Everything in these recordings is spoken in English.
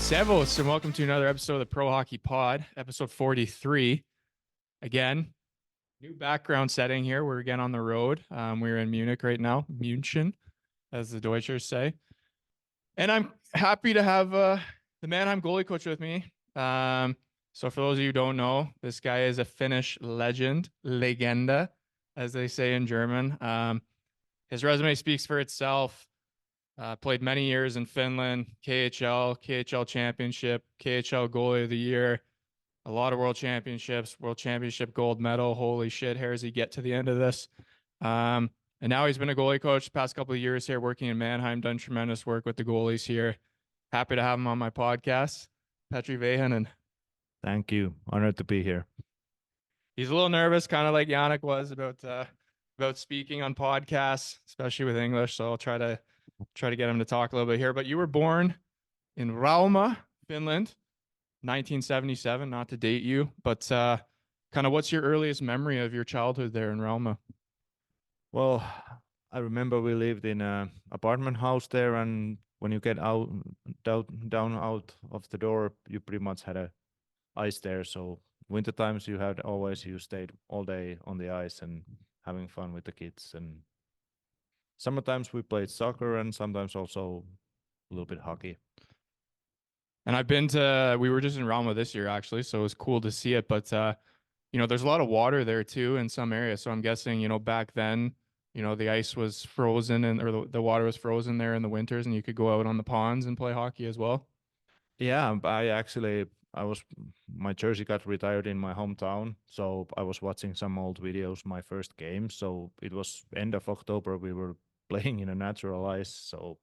Servus, and welcome to another episode of the Pro Hockey Pod, episode 43. Again, new background setting here. We're again on the road. We're in Munich right now, München, as the Deutschers say. And I'm happy to have the Mannheim goalie coach with me. So for those of you who don't know, this guy is a Finnish legend, Legende, as they say in German. His resume speaks for itself. Played many years in Finland, KHL Championship, KHL Goalie of the Year, a lot of World Championships, World Championship gold medal. Holy shit, how does he get to the end of this? And now he's been a goalie coach the past couple of years here, working in Mannheim, done tremendous work with the goalies here. Happy to have him on my podcast, Petri Vehanen. Thank you. Honored to be here. He's a little nervous, kind of like Yannick was about speaking on podcasts, especially with English. So I'll try to get him to talk a little bit here. But you were born in Rauma, Finland, 1977, not to date you, but kind of what's your earliest memory of your childhood there in Rauma? Well, I remember we lived in an apartment house there, and when you get down out of the door, you pretty much had a ice there. So winter times you stayed all day on the ice and having fun with the kids, and sometimes we played soccer and sometimes also a little bit hockey. And we were just in Rauma this year actually, so it was cool to see it. But there's a lot of water there too in some areas. So I'm guessing, back then, the ice was frozen or the water was frozen there in the winters, and you could go out on the ponds and play hockey as well. Yeah, my jersey got retired in my hometown, so I was watching some old videos, my first game. So it was end of October, we were playing in a natural ice. So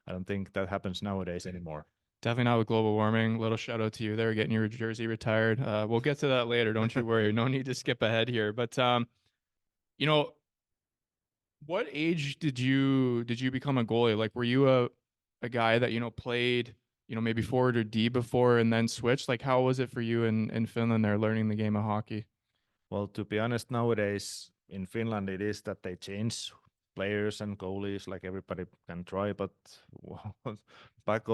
I don't think that happens nowadays anymore. Definitely not with global warming. Little shout out to you there, getting your jersey retired. We'll get to that later. Don't you worry. No need to skip ahead here. But what age did you become a goalie? Like, were you a guy that played maybe forward or D before and then switched? Like, how was it for you in Finland there learning the game of hockey? Well, to be honest, nowadays in Finland it is that they change players and goalies, like everybody can try. But back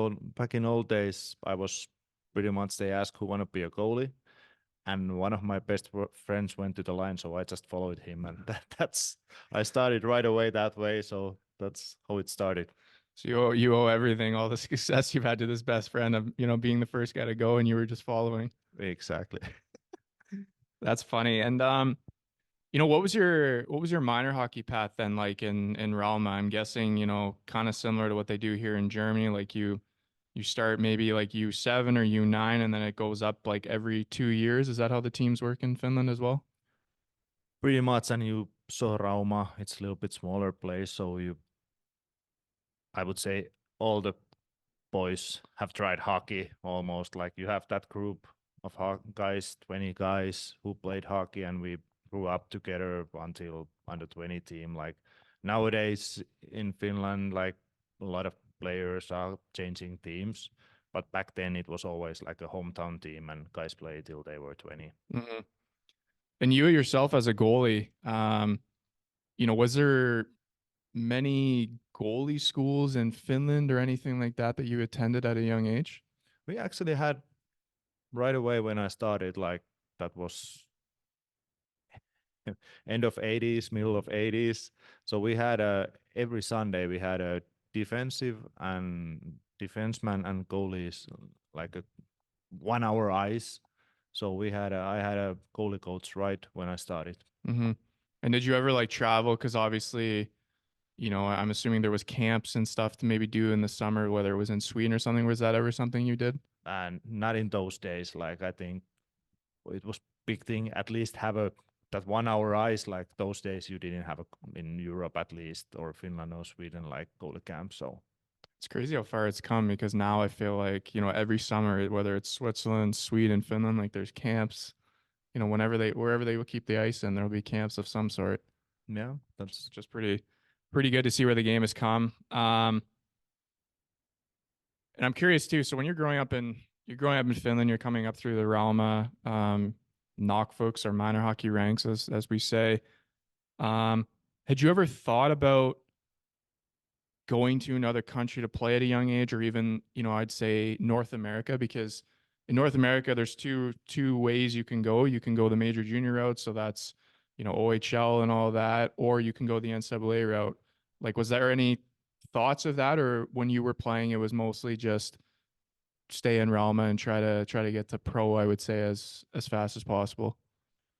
in old days, I was pretty much they asked who want to be a goalie, and one of my best friends went to the line, so I just followed him, and I started right away that way. So that's how it started. So you owe everything, all the success you've had to this best friend of being the first guy to go, and you were just following. Exactly. That's funny. And what was your minor hockey path then like in Rauma? I'm guessing, kind of similar to what they do here in Germany. Like you start maybe like U7 or U9 and then it goes up like every 2 years. Is that how the teams work in Finland as well? Pretty much, and you saw Rauma, it's a little bit smaller place, so I would say all the boys have tried hockey almost. Like you have that group of guys, 20 guys who played hockey, and we grew up together until under 20 team. Like nowadays in Finland, like a lot of players are changing teams, but back then it was always like a hometown team and guys played till they were 20. Mm-hmm. And you yourself as a goalie, was there many goalie schools in Finland or anything like that you attended at a young age? We actually had right away when I started, like that was end of 80s, middle of 80s. So we had every Sunday we had a defensive and defenseman and goalies, like a 1 hour ice. So I had a goalie coach right when I started. Mm-hmm. And did you ever like travel? Because obviously, I'm assuming there was camps and stuff to maybe do in the summer, whether it was in Sweden or something. Was that ever something you did? And not in those days. Like I think it was big thing. At least have that 1 hour ice. Like those days you didn't have in Europe at least, or Finland or Sweden, like goalie camp. So it's crazy how far it's come, because now I feel like, every summer, whether it's Switzerland, Sweden, Finland, like there's camps, wherever they will keep the ice in, there'll be camps of some sort. yeah, that's just pretty good to see where the game has come. And I'm curious too. So when you're growing up in Finland, you're coming up through the Rauma, Knockfolks or minor hockey ranks, as we say. Had you ever thought about going to another country to play at a young age, or even, I'd say North America, because in North America, there's two ways you can go. You can go the major junior route, so that's, OHL and all that, or you can go the NCAA route. Like, was there any thoughts of that, or when you were playing, it was mostly just stay in Rauma and try to get to pro, I would say, as fast as possible?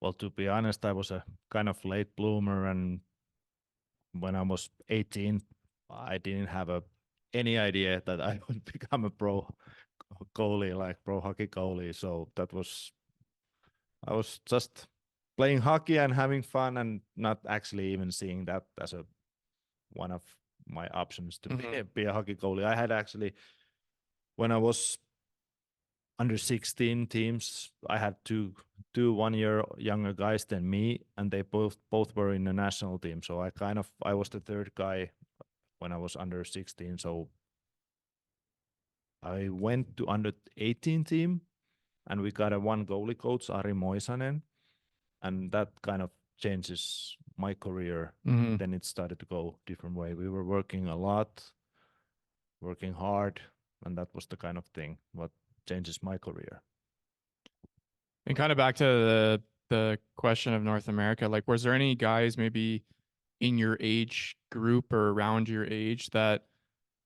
Well, to be honest, I was a kind of late bloomer, and when I was 18, I didn't have any idea that I would become a pro goalie, like pro hockey goalie. So I was just playing hockey and having fun, and not actually even seeing that as one of my options to Mm-hmm. be a hockey goalie. I had actually, when I was under 16 teams, I had two 1 year younger guys than me, and they both were in the national team. So I was the third guy when I was under 16. So I went to under 18 team, and we got a one goalie coach, Ari Moisanen, and that kind of changes my career. Mm-hmm. Then it started to go different way. We were working a lot, working hard, and that was the kind of thing what changes my career. And kind of back to the question of North America, like, was there any guys maybe in your age group or around your age that,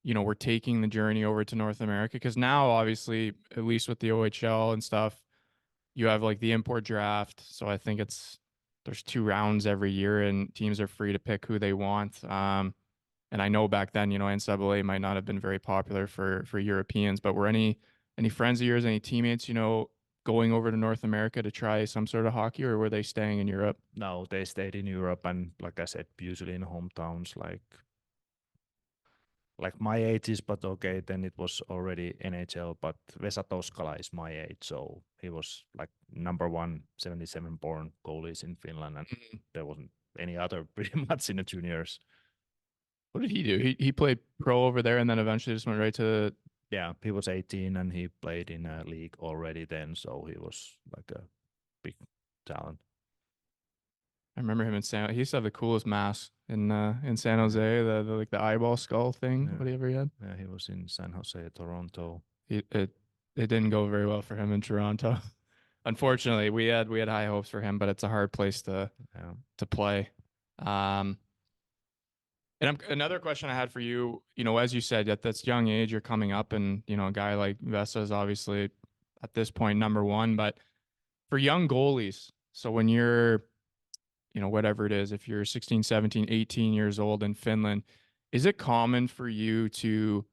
were taking the journey over to North America? Because now, obviously, at least with the OHL and stuff, you have like the import draft. So I think there's 2 rounds every year, and teams are free to pick who they want. And I know back then, NCAA might not have been very popular for Europeans, but were any friends of yours, any teammates, going over to North America to try some sort of hockey, or were they staying in Europe? No, they stayed in Europe, and like I said, usually in hometowns, like my age is, but okay, then it was already NHL. But Vesa Toskala is my age, so he was like number 177 born goalies in Finland, and there wasn't any other pretty much in the juniors. What did he do? He played pro over there and then eventually just went right to. Yeah, he was 18 and he played in a league already then, so he was like a big talent. I remember him in San. He used to have the coolest mask in San Jose, the like the eyeball skull thing, Yeah. whatever he had. Yeah, he was in San Jose, Toronto. It didn't go very well for him in Toronto. Unfortunately, we had high hopes for him, but it's a hard place to play. Um, another question I had for you, as you said, at this young age, you're coming up, and a guy like Vesa is obviously at this point number one. But for young goalies, so when you're, whatever it is, if you're 16, 17, 18 years old in Finland, is it common for you to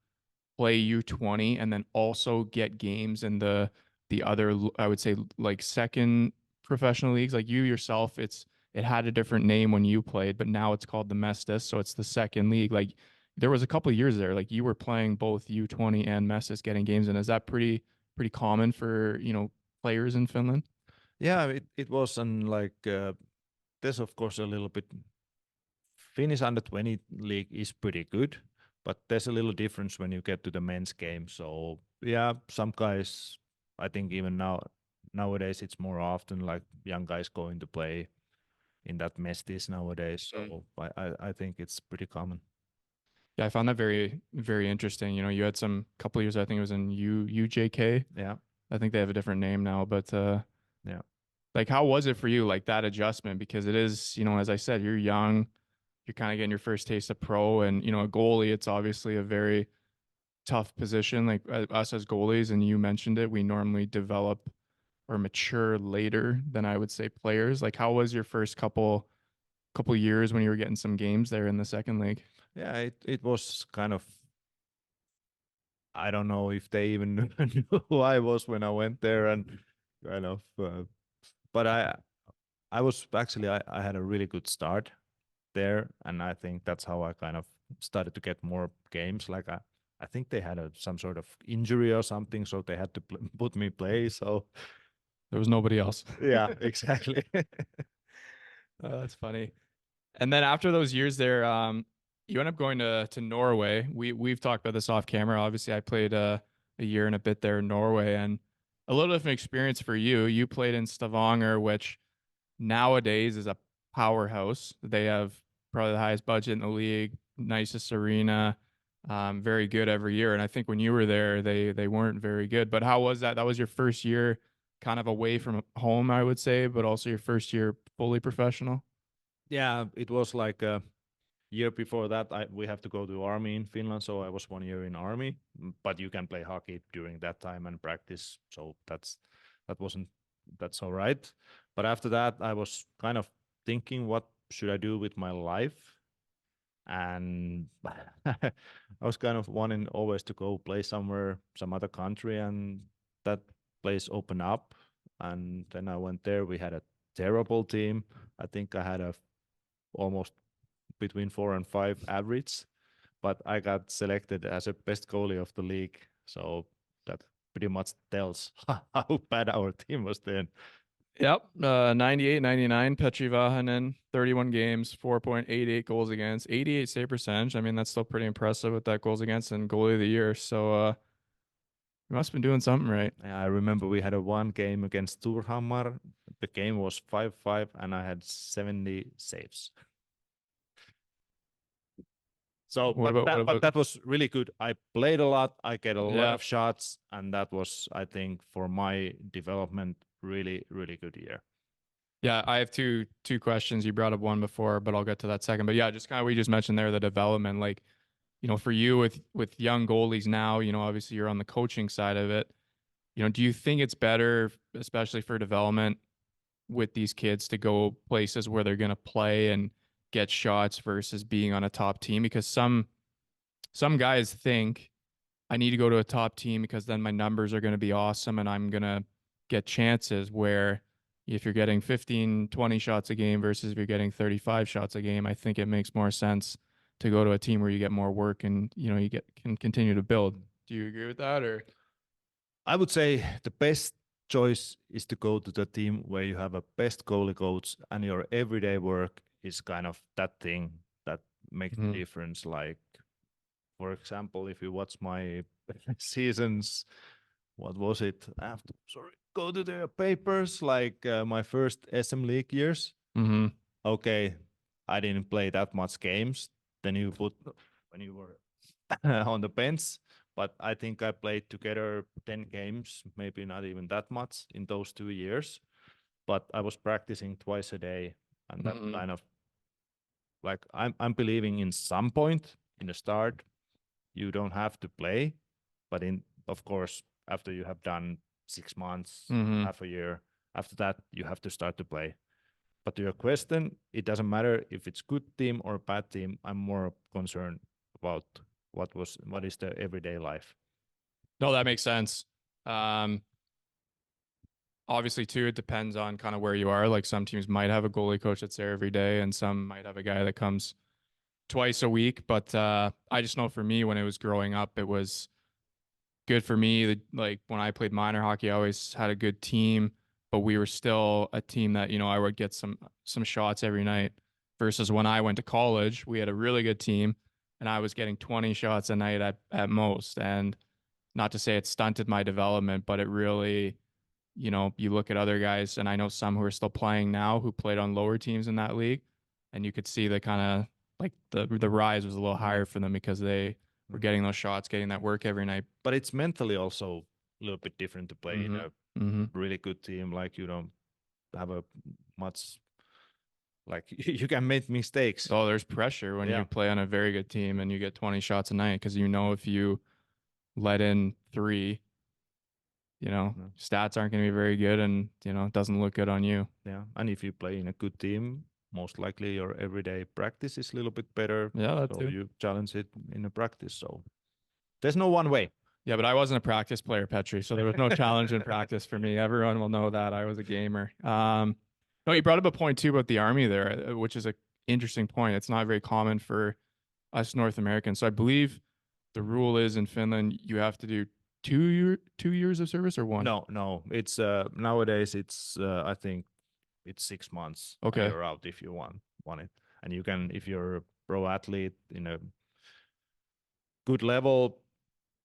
play U20 and then also get games in the other, I would say, like second professional leagues? Like you yourself, it had a different name when you played, but now it's called the Mestis, so it's the second league. Like there was a couple of years there, like you were playing both U20 and Mestis, getting games in. Is that pretty common for players in Finland? Yeah, it was, and like there's of course a little bit. Finnish under 20 league is pretty good, but there's a little difference when you get to the men's game. So yeah, some guys, I think even nowadays it's more often like young guys going to play in that mestis nowadays. So I think it's pretty common. Yeah, I found that very, very interesting. You had some couple of years, I think it was in UJK. Yeah, I think they have a different name now, but yeah. like how was it for you, like that adjustment? Because it is, as I said, you're young, you're kind of getting your first taste of pro, and a goalie, it's obviously a very tough position. Like us as goalies, and you mentioned it, we normally develop or mature later than I would say players. Like how was your first couple years when you were getting some games there in the second league? Yeah, it was kind of, I don't know if they even knew who I was when I went there, and kind of but I was actually I had a really good start there, and I think that's how I kind of started to get more games. Like I think they had some sort of injury or something, so they had to put me play. So There was nobody else. yeah, exactly. Oh, that's funny. And then after those years there, you end up going to Norway. We've talked about this off camera. Obviously, I played a year and a bit there in Norway, and a little different experience for you. You played in Stavanger, which nowadays is a powerhouse. They have probably the highest budget in the league, nicest arena. very good every year. And I think when you were there, they weren't very good. But how was that? That was your first year kind of away from home, I would say, but also your first year fully professional. Yeah, it was like a year before that. We have to go to army in Finland, so I was 1 year in army. But you can play hockey during that time and practice, so that's all right. But after that, I was kind of thinking, what should I do with my life? And I was kind of wanting always to go play somewhere, some other country, and that place opened up. And then I went there. We had a terrible team. I think I had a almost between 4 and 5 average, but I got selected as a best goalie of the league. So that pretty much tells how bad our team was then. Yep. 98, 99, Petri Vehanen, 31 games, 4.88 goals against, 88 save percentage. I mean, that's still pretty impressive with that goals against and goalie of the year. So you must have been doing something right. I remember we had a one game against Turhamar. The game was 5-5 and I had 70 saves. So, What about but that was really good. I played a lot. I get a lot Yeah. of shots, and that was, I think, for my development, really, really good year. Yeah, I have two questions. You brought up one before, but I'll get to that second. But yeah, just kind of we just mentioned there the development, like, you know, for you with young goalies now, you know, obviously you're on the coaching side of it. You know, do you think it's better, especially for development with these kids, to go places where they're going to play and get shots versus being on a top team? Because some guys think I need to go to a top team because then my numbers are going to be awesome and I'm going to get chances, where if you're getting 15, 20 shots a game versus if you're getting 35 shots a game, I think it makes more sense to go to a team where you get more work and, you know, you can continue to build. Do you agree with that? Or I would say the best choice is to go to the team where you have a best goalie coach and your everyday work is kind of that thing that makes the difference. Like, for example, if you watch my seasons, what was it? I have to go to the papers, like my first SM League years. Okay, I didn't play that much games. Then you put when you were on the bench, but I think I played together 10 games, maybe not even that much in those 2 years. But I was practicing twice a day, and that kind of like I'm believing in some point in the start you don't have to play, but in of course after you have done 6 months, half a year, after that you have to start to play. But to your question, it doesn't matter if it's good team or bad team. I'm more concerned about what is the everyday life. No, that makes sense. Obviously too, it depends on kind of where you are. Like some teams might have a goalie coach that's there every day and some might have a guy that comes twice a week. But I just know for me, when it was growing up, it was good for me. Like when I played minor hockey, I always had a good team, but we were still a team that, you know, I would get some shots every night. Versus when I went to college, we had a really good team and I was getting 20 shots a night at most. And not to say it stunted my development, but it really, you know, you look at other guys, and I know some who are still playing now who played on lower teams in that league, and you could see the kind of like the rise was a little higher for them because they were getting those shots, getting that work every night. But it's mentally also a little bit different to play in a really good team. Like you don't have a much like you can make mistakes. Oh, there's pressure when you play on a very good team and you get 20 shots a night because you know if you let in 3, you know, stats aren't going to be very good and, you know, it doesn't look good on you. Yeah. And if you play in a good team, most likely your everyday practice is a little bit better. Yeah, that so too. you challenge it in a practice. So there's no one way. Yeah, but I wasn't a practice player, Petri, so there was no challenge in practice for me. Everyone will know that I was a gamer. No, you brought up a point too about the army there, which is an interesting point. It's not very common for us North Americans. So I believe the rule is in Finland you have to do 2 years of service or 1. No. It's nowadays it's I think it's 6 months. Okay. You're out if you want it, and you can if you're a pro athlete in a good level,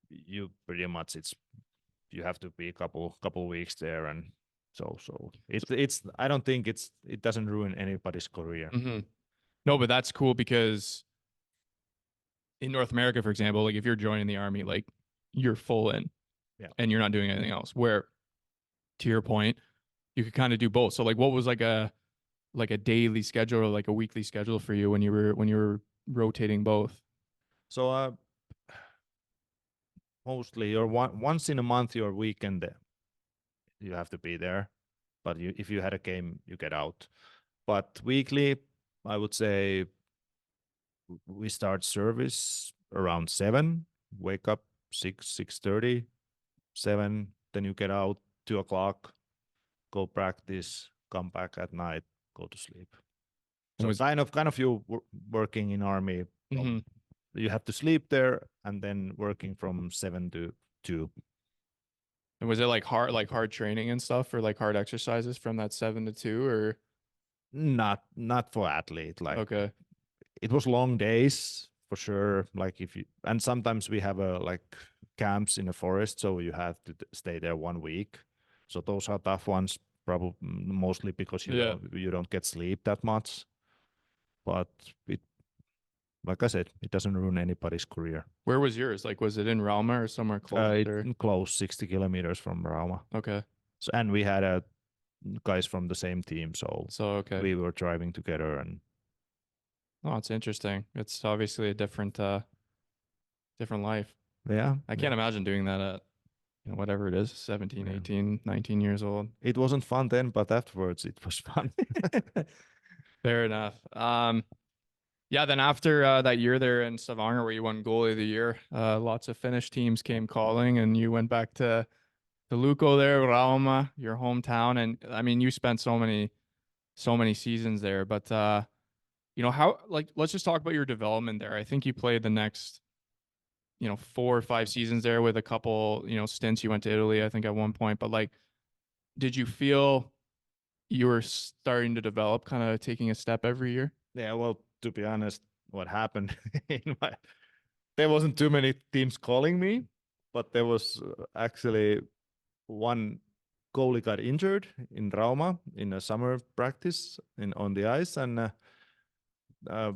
you pretty much you have to be a couple weeks there, and so it's I don't think it doesn't ruin anybody's career. No, but that's cool because in North America, for example, like if you're joining the army, like you're full in, Yeah. and you're not doing anything else. Where, to your point, you could kind of do both. So like, what was like a daily schedule or like a weekly schedule for you when you were rotating both? So mostly you're once in a month your weekend you have to be there, but if you had a game you get out. But weekly, I would say we start service around 7, wake up 6:30, 7, then you get out 2 o'clock, go practice, come back at night, go to sleep. And So was kind of you working in army mhm. from you have to sleep there and then working from 7 to 2. And was it like hard training and stuff, or like hard exercises from that 7 to 2, or Not for athlete, like okay, it was long days for sure, like if you and sometimes we have a like camps in the forest, so you have to stay there 1 week, so those are tough ones, probably mostly because yeah. you don't get sleep that much, but it, like I said, it doesn't ruin anybody's career. Where was yours? Like, was it in Rauma or somewhere close? It Or close 60 kilometers from Rauma. okay, So and we had guys from the same team, so so okay. we were driving together and Oh, it's interesting. It's obviously a different life. yeah, I yeah. can't imagine doing that at, whatever it is, 17, Yeah. 18, 19 years old. It wasn't fun then, but afterwards it was fun. Fair enough. Yeah, then after that year there in Stavanger where you won goalie of the year, lots of Finnish teams came calling, and you went back to Lukko there, Rauma, your hometown, and I mean you spent so many seasons there. But how, like, let's just talk about your development there. I think you played the next 4 or 5 seasons there with a couple stints. You went to Italy, I think, at one point. But like, did you feel you were starting to develop, kind of taking a step every year? Yeah, well, to be honest, what happened there wasn't too many teams calling me, but there was actually one goalie got injured in Rauma in a summer practice on the ice, and uh,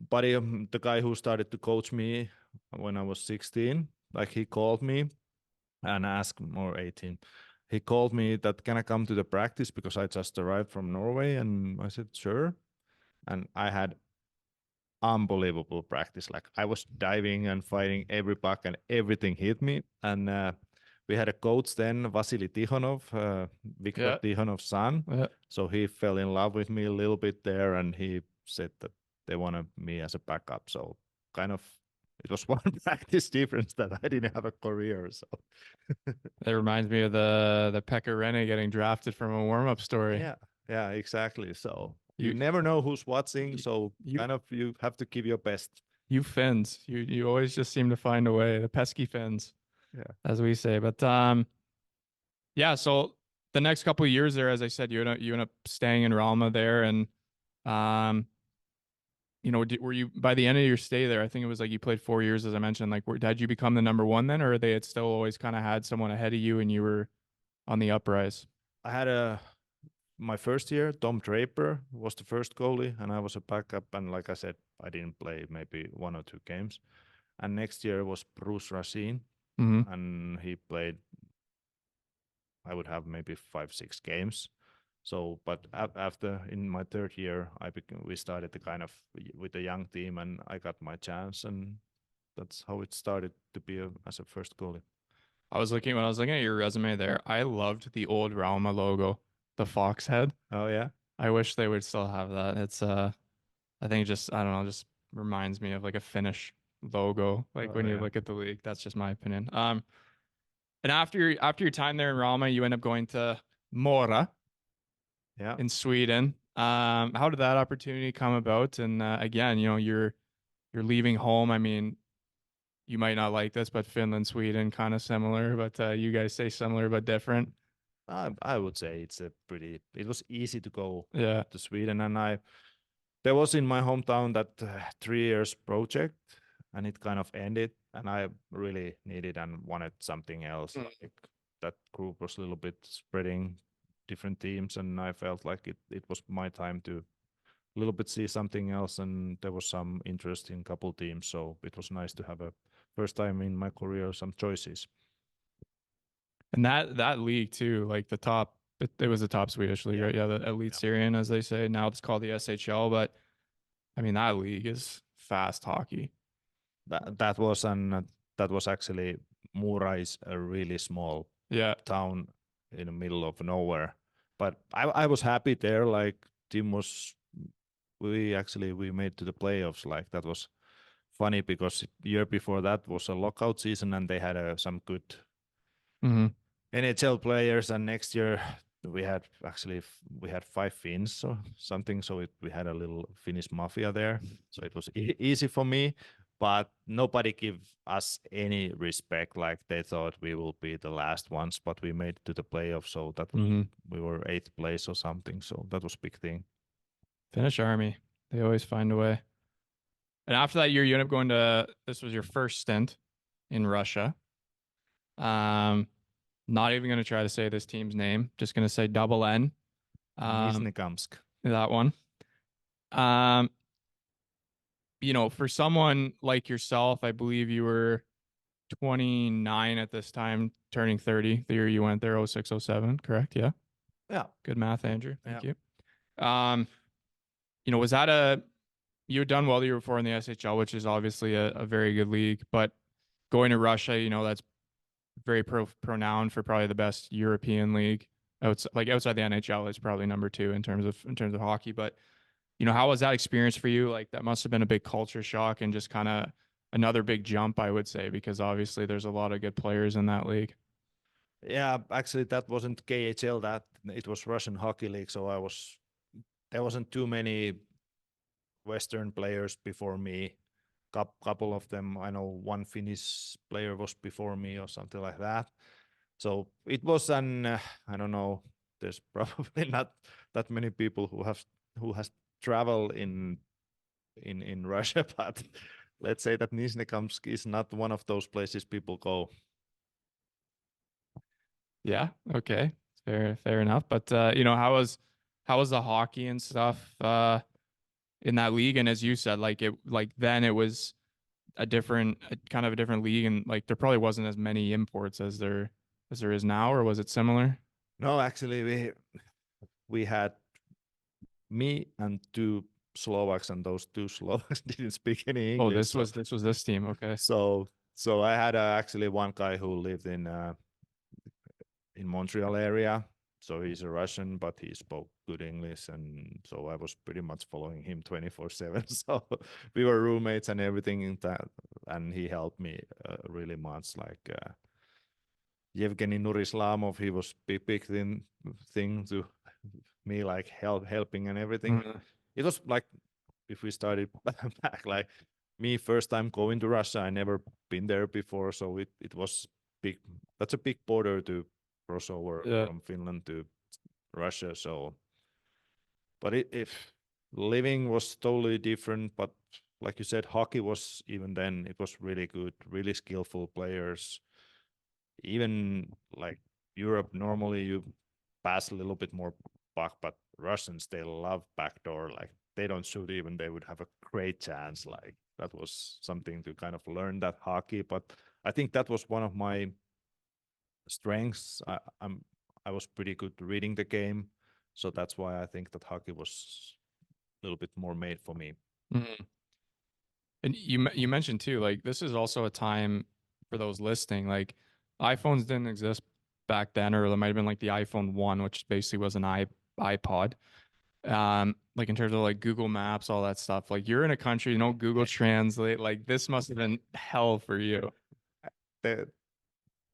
buddy, the guy who started to coach me when I was 16, like he called me and asked, or 18, he called me that can I come to the practice because I just arrived from Norway, and I said sure, and I had unbelievable practice. Like I was diving and fighting every puck and everything hit me. And we had a coach then, Vasily Tikhonov, Viktor Yeah. Tikhonov's son. Yeah. So he fell in love with me a little bit there, and he said that they wanted me as a backup. So kind of it was one practice difference that I didn't have a career. So That reminds me of the Pekka Rinne getting drafted from a warm-up story. yeah, exactly. So you You never know who's watching. So you kind of you have to give your best. you Finns. You always just seem to find a way. The pesky Finns, Yeah. as we say. But yeah. So the next couple of years there, as I said, you end up staying in Ralma there, and um, were you by the end of your stay there? I think it was like you played 4 years, as I mentioned. Like, did you become the number one then, or they had still always kind of had someone ahead of you, and you were on the uprise? I had my first year, Tom Draper was the first goalie, and I was a backup. And like I said, I didn't play maybe 1 or 2 games. And next year was Bruce Racine, Mm-hmm. and he played. I would have maybe 5, 6 games. So, but after in my third year, we started the kind of with a young team, and I got my chance, and that's how it started to be as a first goalie. When I was looking at your resume there, I loved the old Ralma logo, the fox head. Oh yeah, I wish they would still have that. It's I think I don't know, just reminds me of like a Finnish logo. Like oh when you yeah, look at the league, that's just my opinion. And after your time there in Ralma, you end up going to Mora yeah. in Sweden. How did that opportunity come about? And again, you're leaving home. I mean, you might not like this, but Finland, Sweden, kind of similar, but you guys say similar but different. I would say it's a pretty. It was easy to go Yeah. to Sweden, and there was in my hometown that 3 years project, and it kind of ended, and I really needed and wanted something else. Mm. Like that group was a little bit spreading different teams, and I felt like it was my time to little bit see something else, and there was some interest in couple teams, so it was nice to have a first time in my career some choices. And that league too, like the top, it was the top Swedish league, Yeah. right? Yeah, the Elite Syrian, as they say. Now it's called the SHL, but I mean that league is fast hockey. That was that was actually Mura is a really small Yeah. town in the middle of nowhere, but I was happy there. Like team was we made to the playoffs. Like that was funny because year before that was a lockout season and they had some good Mm-hmm. NHL players, and next year we had we had 5 Finns or something, so we had a little Finnish mafia there, so it was easy for me. But nobody gave us any respect. Like they thought we will be the last ones, but we made it to the playoffs, so that was, Mm-hmm. we were 8th place or something. So that was big thing. Finnish Army, they always find a way. And after that year, you end up going to, this was your first stint in Russia. Not even going to try to say this team's name. Just going to say double N. Nizhnekamsk. That one. Um, for someone like yourself, I believe you were 29 at this time, turning 30 the year you went there, 06, 07, correct? Yeah. Yeah. Good math, Andrew. Thank Yeah. you. Was that you had done well the year before in the SHL, which is obviously a very good league, but going to Russia, that's very renowned for probably the best European league. Outside the NHL is probably number 2 in terms of hockey. But how was that experience for you? Like that must have been a big culture shock and just kind of another big jump, I would say, because obviously there's a lot of good players in that league. Yeah, actually that wasn't KHL, that it was Russian Hockey League, so there wasn't too many Western players before me. Couple of them, I know one Finnish player was before me or something like that. So it was I don't know. There's probably not that many people who has traveled in Russia, but let's say that Nizhnekamsk is not one of those places people go. Yeah. Okay. Fair enough. But how was the hockey and stuff in that league? And as you said, then it was kind of a different league, and like there probably wasn't as many imports as there is now, or was it similar? No, actually we had me and 2 Slovaks, and those 2 Slovaks didn't speak any Oh, English. this was this team. Okay. So I had actually one guy who lived in Montreal area. So he's a Russian, but he spoke good English, and so I was pretty much following him 24/7. So we were roommates and everything in that, and he helped me really much. Like Yevgeny Nurislamov, he was big thing to me, like helping and everything. Mhm. It was like if we started back, like me first time going to Russia, I never been there before, so it was big. That's a big border to cross over Yeah. from Finland to Russia. So, but if living was totally different, but like you said, hockey was even then it was really good, really skillful players. Even like Europe, normally you pass a little bit more puck, but Russians they love backdoor. Like they don't shoot even they would have a great chance. Like that was something to kind of learn that hockey. But I think that was one of my strengths. I was pretty good reading the game, so that's why I think that hockey was a little bit more made for me. Mhm. And you mentioned too, like this is also a time for those listening. Like iPhones didn't exist back then, or there might have been like the iPhone 1, which basically was an iPod. Like in terms of like Google Maps, all that stuff. Like you're in a country, Google Translate. Like this must have been hell for you. The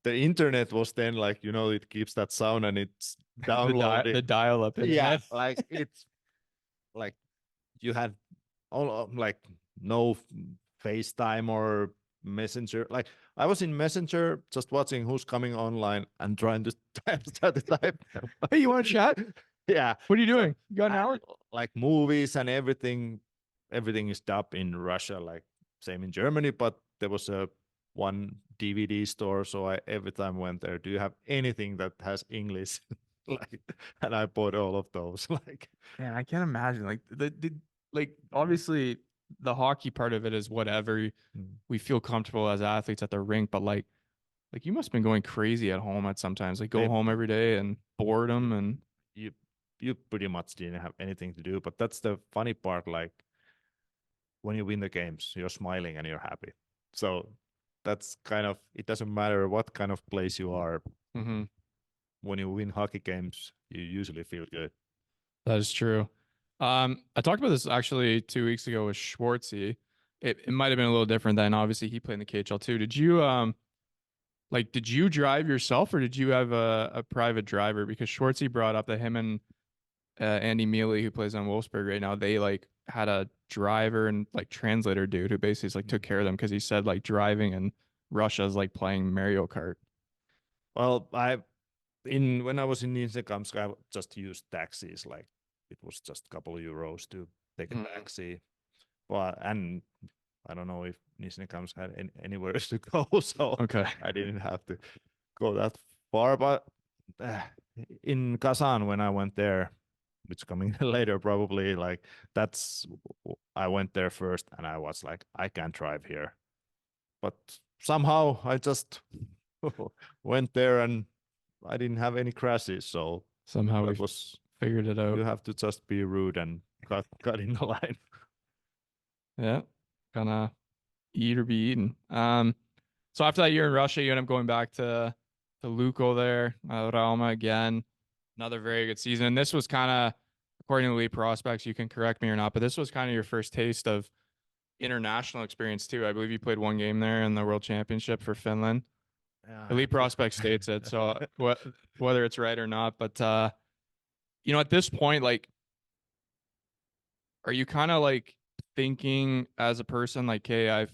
the internet was then like it keeps that sound and it's downloaded. The dial up Yeah, internet. like it's like you had all like no FaceTime or Messenger. Like I was in Messenger just watching who's coming online and trying to start the type. Hey, you want to chat? Yeah. What are you So, doing? You got an hour? like movies and everything is dubbed in Russia, like same in Germany, but there was a one DVD store, so I every time went there, do you have anything that has English? Like, and I bought all of those. Like, Man, I can't imagine. Like like obviously the hockey part of it is whatever. Mm. We feel comfortable as athletes at the rink, but like you must have been going crazy at home at sometimes. Like go They, home every day and boredom and you you pretty much didn't have anything to do. But that's the funny part. Like when you win the games, you're smiling and you're happy. So that's kind of, it doesn't matter what kind of place you are. Mhm. When you win hockey games, you usually feel good. That is true. I talked about this actually 2 weeks ago with Schwartzy. It might have been a little different then. Obviously, he played in the KHL too. Did you like did you drive yourself or did you have a private driver? Because Schwartzy brought up that him and Andy Mealy, who plays on Wolfsburg right now, they like had a driver and like translator dude who basically like took care of them because he said like driving in Russia is like playing Mario Kart. Well, I in when I was in Ninsekamsk, I just used taxis. Like it was just a couple of euros to take a Mhm. taxi. But and I don't know if Nisnekamsk had anywhere else to go, so Okay. I didn't have to go that far. But uh, in Kazan, when I went there, which coming later probably, like that's I went there first, and I was like, I can't drive here. But somehow I just went there, and I didn't have any crashes. So Somehow that we was, figured it you out. have to just be rude and cut in the line. Yeah. Gonna eat or be eaten. So after that year in Russia, you end up going back to Lukko there, Rauma again. Another very good season. And this was kind of, according to Elite Prospects, you can correct me or not, but this was kind of your first taste of international experience too. I believe you played one game there in the World Championship for Finland. Yeah, Elite Prospect states it, so whether it's right or not, but at this point, like, are you kind of like thinking as a person, like, hey, I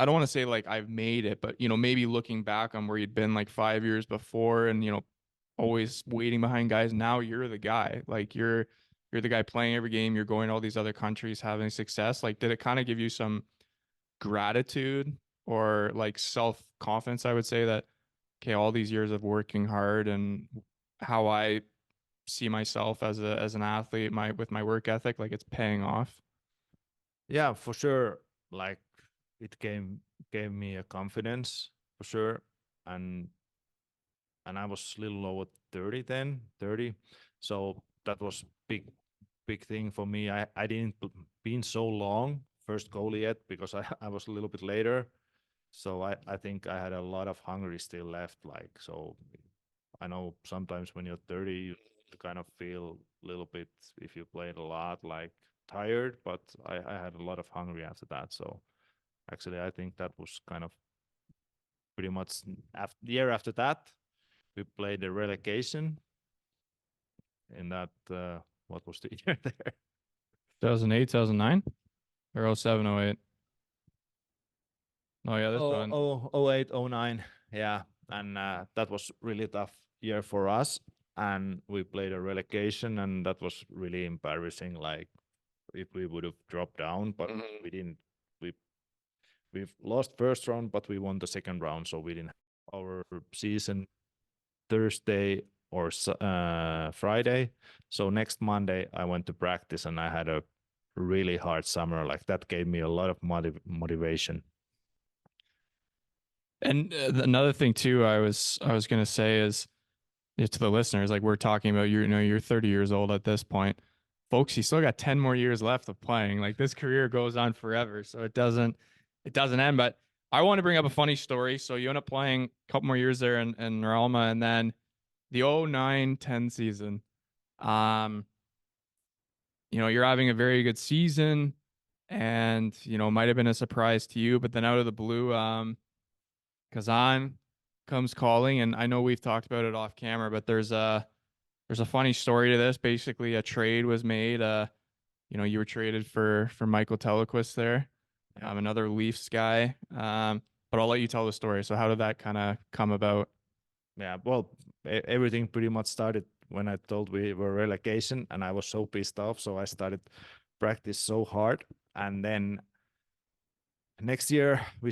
don't want to say like I've made it, but maybe looking back on where you'd been like 5 years before and always waiting behind guys. Now you're the guy. Like you're the guy playing every game, you're going to all these other countries having success. Like did it kind of give you some gratitude or like self-confidence, I would say that okay, all these years of working hard and how I see myself as an athlete, with my work ethic, like it's paying off. yeah, for sure. Like it gave me a confidence for sure, and I was a little over 30 then, 30. So that was big thing for me. I didn't been so long first goalie yet because I was a little bit later. So I think I had a lot of hungry still left. Like so, I know sometimes when you're 30, you kind of feel a little bit, if you played a lot, like tired. But I had a lot of hungry after that. So actually, I think that was kind of pretty much after the year after that. We played the relegation in that. What was the year there? 2008, 2009 or 07, 08. Oh yeah, this Oh, one. oh, oh 08, oh 09. Yeah, and that was really tough year for us. And we played a relegation, and that was really embarrassing. Like if we would have dropped down, but Mhm. we didn't. We we've lost first round, but we won the second round, so we didn't. Our season Thursday or Friday. So next Monday, I went to practice, and I had a really hard summer. Like that gave me a lot of motivation. And another thing too, I was gonna say is to the listeners, like we're talking about, you're 30 years old at this point, folks. You still got 10 more years left of playing. Like this career goes on forever, so it doesn't end. But I want to bring up a funny story. So you end up playing a couple more years there in Ralma, and then the 09-10 season. Um, you're having a very good season, and might have been a surprise to you, but then out of the blue, Kazan comes calling, and I know we've talked about it off camera, but there's a funny story to this. Basically, a trade was made. You were traded for Michael Telequist there, Yeah. another Leafs guy. But I'll let you tell the story. So how did that kind of come about? Yeah, well, everything pretty much started when I told we were relegation, and I was so pissed off. So I started practice so hard, and then next year we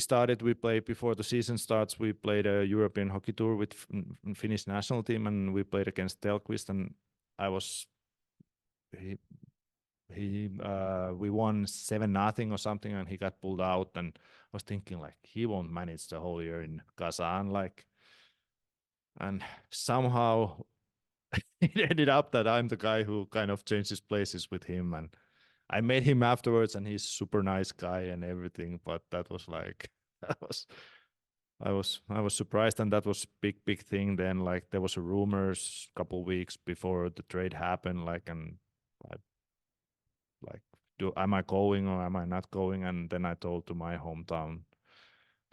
played before the season starts. We played a European hockey tour with Finnish national team, and we played against Telquist, and I was he we won 7-0 or something, and he got pulled out. And I was thinking like he won't manage the whole year in Kazan, like, and somehow it ended up that I'm the guy who kind of changes places with him, and I met him afterwards, and he's super nice guy and everything. But that was like that was I was surprised, and that was big thing. Then like there was a rumors a couple weeks before the trade happened, like, and I like am I going or am I not going? And then I told to my hometown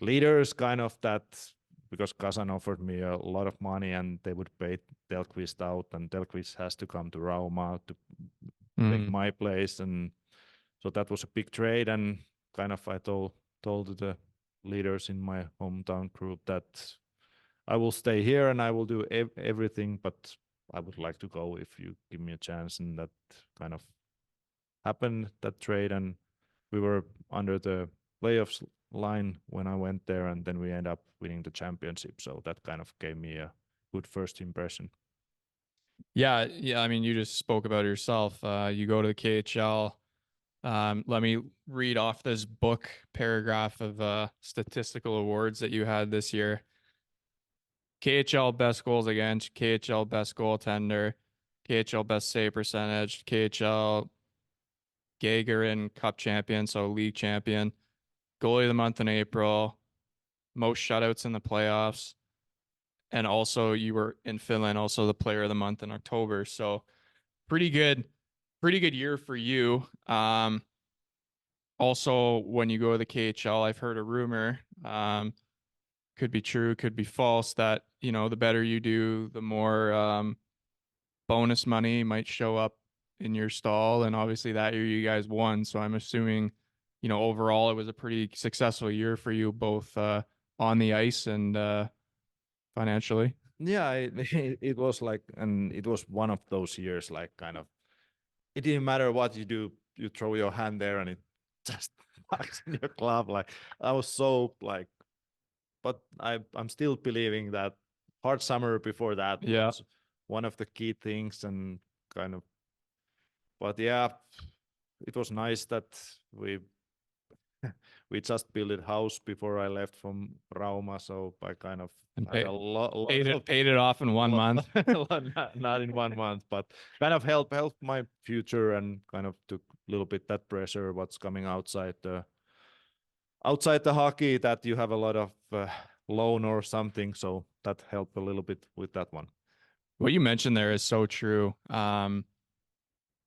leaders kind of that because Kazan offered me a lot of money and they would pay Delquist out, and Delquist has to come to Rauma to take my place, and so that was a big trade. And kind of I told the leaders in my hometown group that I will stay here and I will do everything, but I would like to go if you give me a chance. And that kind of happened, that trade, and we were under the playoffs line when I went there, and then we end up winning the championship. So that kind of gave me a good first impression. Yeah, I mean, you just spoke about it yourself. You go to the KHL. Let me read off this book paragraph of statistical awards that you had this year. KHL best goals against, KHL best goaltender, KHL best save percentage, KHL Gagarin Cup champion, so league champion, goalie of the month in April, most shutouts in the playoffs, and also you were in Finland, also the player of the month in October. So pretty good year for you. Also, when you go to the KHL, I've heard a rumor, could be true, could be false, that the better you do, the more bonus money might show up in your stall. And obviously that year you guys won. So I'm assuming, overall it was a pretty successful year for you, both on the ice and financially. Yeah, it was like, and it was one of those years, like kind of, it didn't matter what you do, you throw your hand there and it just knocks in your glove. Like I was so like, but I'm still believing that hard summer before that was one of the key things, and kind of, but yeah, it was nice that we we just built a house before I left from Rauma, so I kind of And had a lot paid it off in 1 month. not in 1 month, but kind of helped my future, and kind of took a little bit that pressure what's coming outside the hockey, that you have a lot of loan or something, so that helped a little bit with that one. What you mentioned there is so true.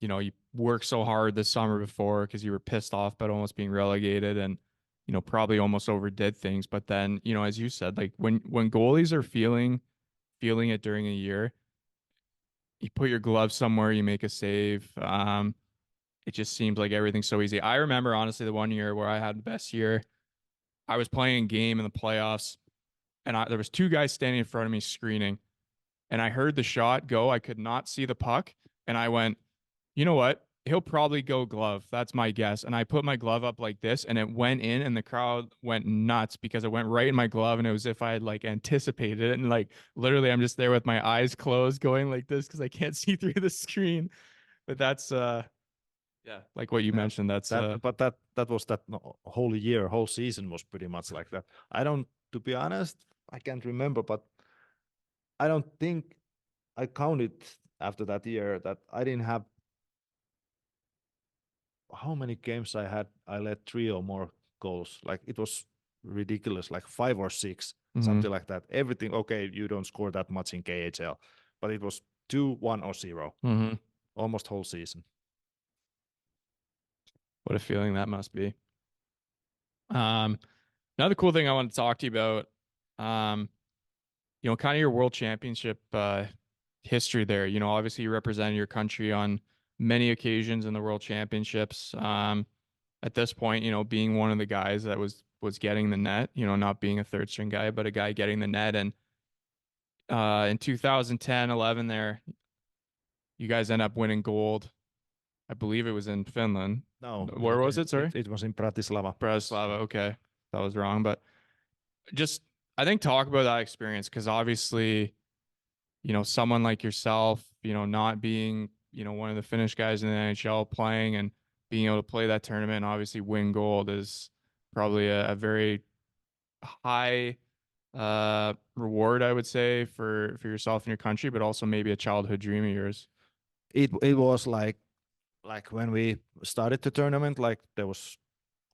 You worked so hard this summer before because you were pissed off about almost being relegated, and probably almost overdid things. But then, as you said, like when goalies are feeling it during a year, you put your glove somewhere, you make a save. It just seems like everything's so easy. I remember honestly the one year where I had the best year. I was playing a game in the playoffs, and there was two guys standing in front of me screening, and I heard the shot go. I could not see the puck, and I went, you know what? He'll probably go glove. That's my guess. And I put my glove up like this, and it went in, and the crowd went nuts because it went right in my glove, and it was as if I had like anticipated it. And like literally, I'm just there with my eyes closed, going like this because I can't see through the screen. But that's yeah, like what you mentioned. That's but that was that whole year, whole season was pretty much like that. I don't, to be honest, I can't remember, but I don't think I counted after that year that I didn't have how many games I had. I let 3 or more goals. Like it was ridiculous, like 5 or 6, something like that. Everything okay. You don't score that much in KHL, but it was 2, 1, or 0, almost whole season. What a feeling that must be. Another cool thing I want to talk to you about, kind of your world championship history there. Obviously you represented your country on many occasions in the world championships. At this point, being one of the guys that was getting the net, not being a third string guy, but a guy getting the net. And in 2010, 11 there, you guys end up winning gold. I believe it was in Finland. No. Where was it? Sorry? It was in Bratislava. Bratislava. Okay. That was wrong. But just, I think, talk about that experience, because obviously, someone like yourself, not being one of the Finnish guys in the NHL playing and being able to play that tournament and obviously win gold is probably a very high reward, I would say, for yourself and your country, but also maybe a childhood dream of yours. It was like when we started the tournament, like there was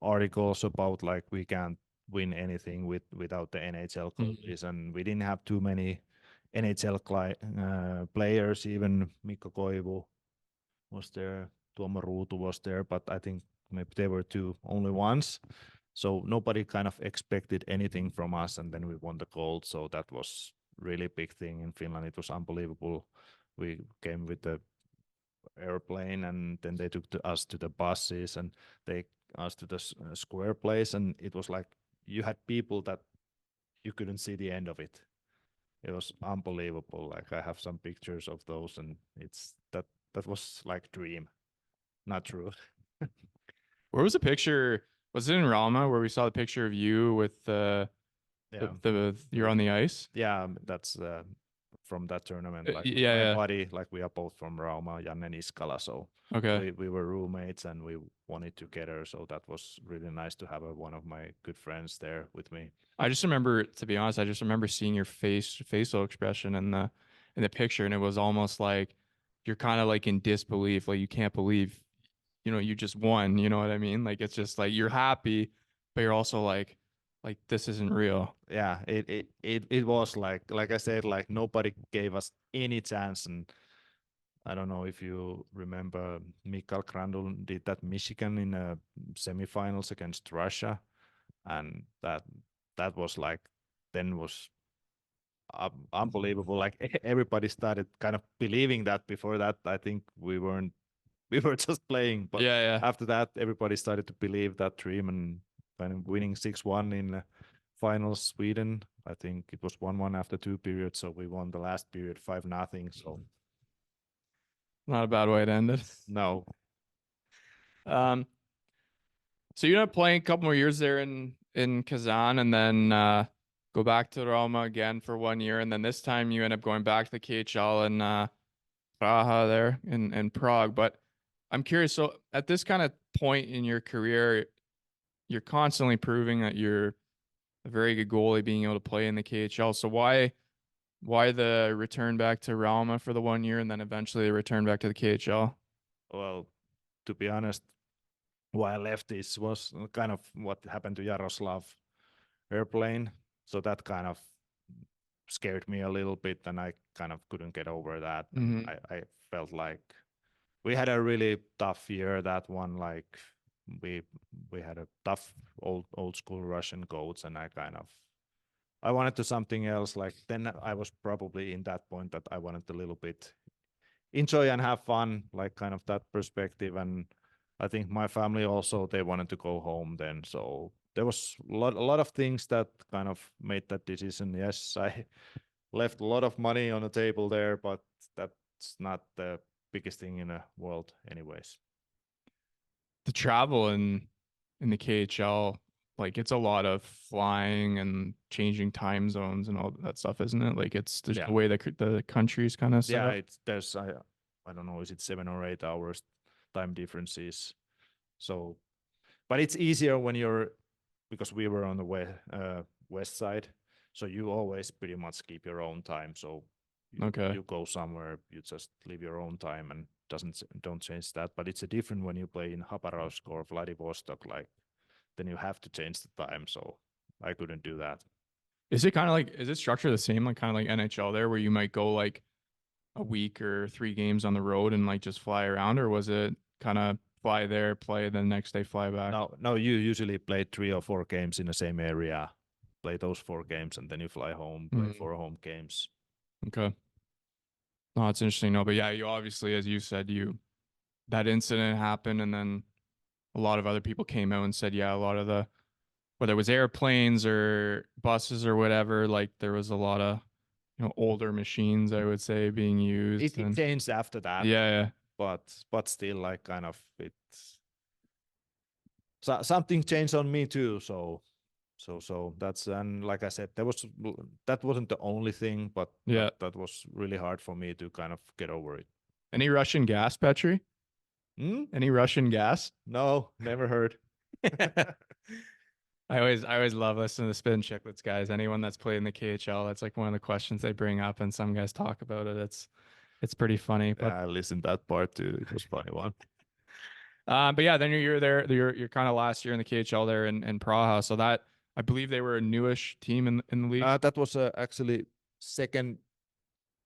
articles about like we can't win anything without the NHL goalies, and we didn't have too many NHL players. Even Mikko Koivu was there, Tuomo Ruutu was there, but I think maybe they were two only ones. So nobody kind of expected anything from us, and then we won the gold. So that was really big thing in Finland. It was unbelievable. We came with the airplane, and then they took us to the buses, and they us to the square place, and it was like you had people that you couldn't see the end of it. It was unbelievable. Like I have some pictures of those, and it's that was like dream, not true. Where was the picture? Was it in Rauma where we saw the picture of you with Yeah, you're on the ice? yeah, that's from that tournament. Like Yeah, my yeah. buddy, like we are both from Rauma, Janne Niskala, so Okay. we were roommates and we wanted together. So that was really nice to have one of my good friends there with me. I just remember, to be honest, I just remember seeing your facial expression in the picture, and it was almost like you're kind of like in disbelief, like you can't believe, you just won. You know what I mean? Like it's just like you're happy, but you're also like this isn't real. Yeah, it was like I said, like nobody gave us any chance. And I don't know if you remember, Mikael Grandul did that Michigan in a semifinals against Russia, and that was like then was unbelievable. Like everybody started kind of believing that. Before that, I think we weren't. We were just playing, but Yeah, yeah. after that, everybody started to believe that dream and kind of winning 6-1 in finals Sweden. I think it was 1-1 after 2 periods, so we won the last period 5-0. So Not a bad way it ended. no, Um, so you end up playing a couple more years there in Kazan, and then go back to Roma again for 1 year, and then this time you end up going back to the KHL and Praha there in Prague. But I'm curious, so at this kind of point in your career, you're constantly proving that you're a very good goalie being able to play in the KHL. So why the return back to Rauma for the 1 year and then eventually the return back to the KHL? well, to be honest, why I left this was kind of what happened to Yaroslav airplane. So that kind of scared me a little bit, and I kind of couldn't get over that. And I felt like we had a really tough year, that one. Like we had a tough old school Russian coach, and I wanted to something else. Like then I was probably in that point that I wanted a little bit enjoy and have fun, like kind of that perspective. And I think my family also, they wanted to go home then. So there was a lot of things that kind of made that decision. Yes, I left a lot of money on the table there, but that's not the biggest thing in the world anyways. The travel in the KHL, like it's a lot of flying and changing time zones and all that stuff, isn't it? Like it's just the way the country's kind of set up. There's I don't know, is it 7 or 8 hours time differences? So, but it's easier when you're, because we were on the west side, so you always pretty much keep your own time. So you go somewhere, you just leave your own time and don't change that. But it's a different when you play in Khabarovsk or Vladivostok, like then you have to change the time. So I couldn't do that. Is it kind of like, is it structured the same, like kind of like NHL there, where you might go like a week or 3 games on the road and like just fly around, or was it kind of fly there, play, then next day fly back? No, you usually play 3 or 4 games in the same area, play those 4 games, and then you fly home, play 4 home games. Okay. No, it's interesting. No, but yeah, you obviously, as you said, that incident happened, and then a lot of other people came out and said, yeah, a lot of the, whether it was airplanes or buses or whatever, like there was a lot of older machines, I would say, being used. It changed after that. Yeah. But still, like kind of something changed on me too. So that's, and like I said, that wasn't the only thing, but that was really hard for me to kind of get over it. Any Russian gas, Petri? Hmm? Any Russian gas? No, never heard. I always love listening to Spin Chicklets guys. Anyone that's played in the KHL, that's like one of the questions they bring up, and some guys talk about it. It's pretty funny. But Yeah, I listened that part too. It was funny one. but yeah, then you're there. You're kind of last year in the KHL there in Praha. So that I believe they were a newish team in the league. That was actually second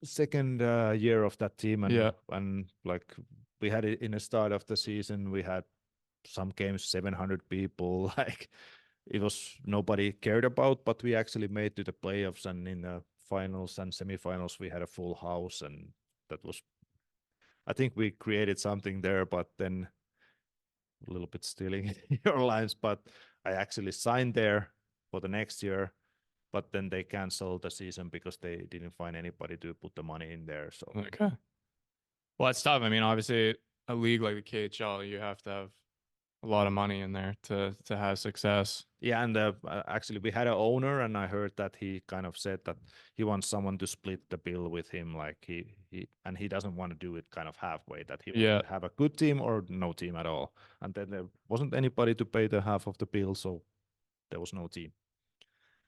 year of that team, Yeah. and like we had it in the start of the season. We had some games 700 people. Like it was nobody cared about, but we actually made to the playoffs, and in the finals and semifinals we had a full house, and that was I think we created something there, but then a little bit stealing your lines. But I actually signed there for the next year, but then they canceled the season because they didn't find anybody to put the money in there. So Okay. Well, that's tough. I mean, obviously, a league like the KHL, you have to have a lot of money in there to have success. yeah, and actually we had an owner, and I heard that he kind of said that he wants someone to split the bill with him, like he doesn't want to do it kind of halfway. That he wants Yeah. to have a good team or no team at all. And then there wasn't anybody to pay the half of the bill, so there was no team.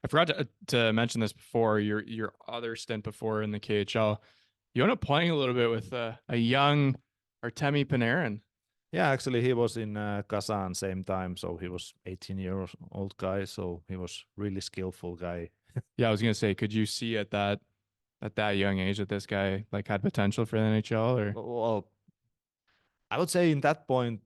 I forgot to mention this before. Your other stint before in the KHL, you ended up playing a little bit with a young Artemi Panarin. Yeah, actually he was in Kazan same time, so he was 18-year old guy, so he was really skillful guy. Yeah, I was gonna say, could you see at that young age that this guy like had potential for the NHL or? Well, I would say in that point,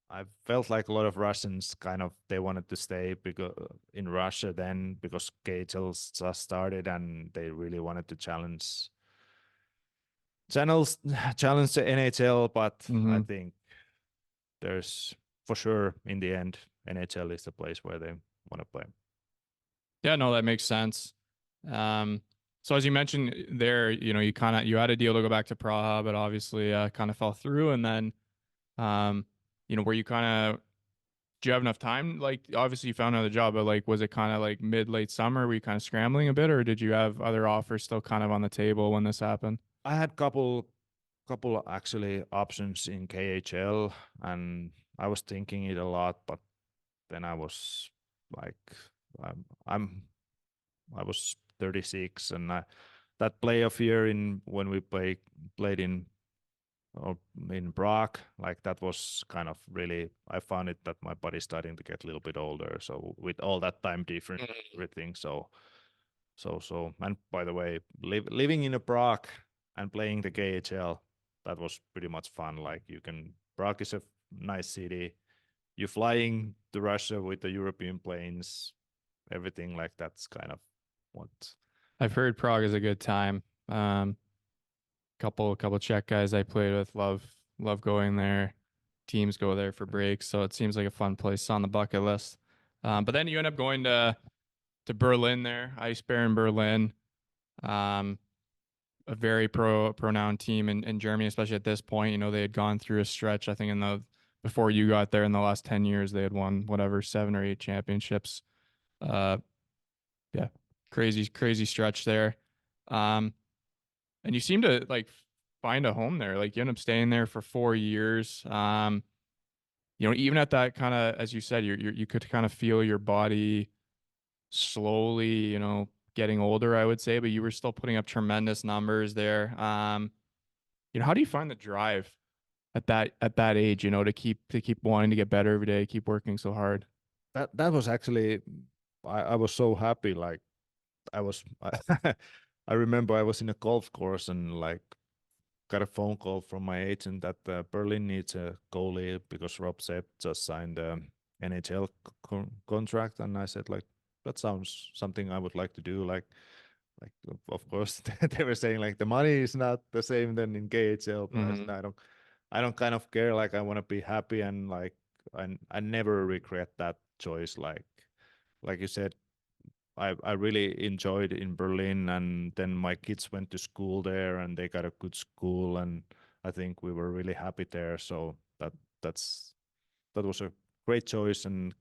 I felt like a lot of Russians kind of they wanted to stay because in Russia then because KHL just started and they really wanted to channels challenge the NHL. But I Mhm. think there's for sure in the end NHL is the place where they want to play. Yeah, no, that makes sense. So as you mentioned there, you had a deal to go back to Praha, but obviously kind of fell through. And then, um, were you kind of do you have enough time? Like, obviously you found another job, but like, was it kind of like mid late summer? Were you kind of scrambling a bit, or did you have other offers still kind of on the table when this happened? I had couple actually options in KHL, and I was thinking it a lot, but then I was like, I'm I was 36, and that playoff year in when we played in Prague, like that was kind of really. I found it that my body's starting to get a little bit older. So with all that time difference, everything. And by the way, living in a Prague and playing the KHL, that was pretty much fun. Like Prague is a nice city. You're flying to Russia with the European planes, everything like that's kind of what. I've heard Prague is a good time. Couple Czech guys I played with love going there. Teams go there for breaks, so it seems like a fun place on the bucket list. But then you end up going to Berlin there, Ice Bear in Berlin. Um, a very pronoun team in Germany, especially at this point. They had gone through a stretch. I think before you got there in the last 10 years, they had won whatever 7 or 8 championships. Uh, yeah, crazy stretch there. Um, and you seem to like find a home there. Like you end up staying there for 4 years. Even at that kind of, as you said, you could kind of feel your body slowly, getting older, I would say, but you were still putting up tremendous numbers there. How do you find the drive at that age, to keep wanting to get better every day, keep working so hard? That was actually I was so happy. Like I was I remember I was in a golf course and like got a phone call from my agent that Berlin needs a goalie because Rob Sepp just signed a NHL contract, and I said like that sounds something I would like to do. Like of course they were saying like the money is not the same than in KHL, but I said Mm-hmm. I don't kind of care. Like I want to be happy, and like I never regret that choice. Like you said, I really enjoyed in Berlin, and then my kids went to school there, and they got a good school, and I think we were really happy there. So that's that was a great choice. And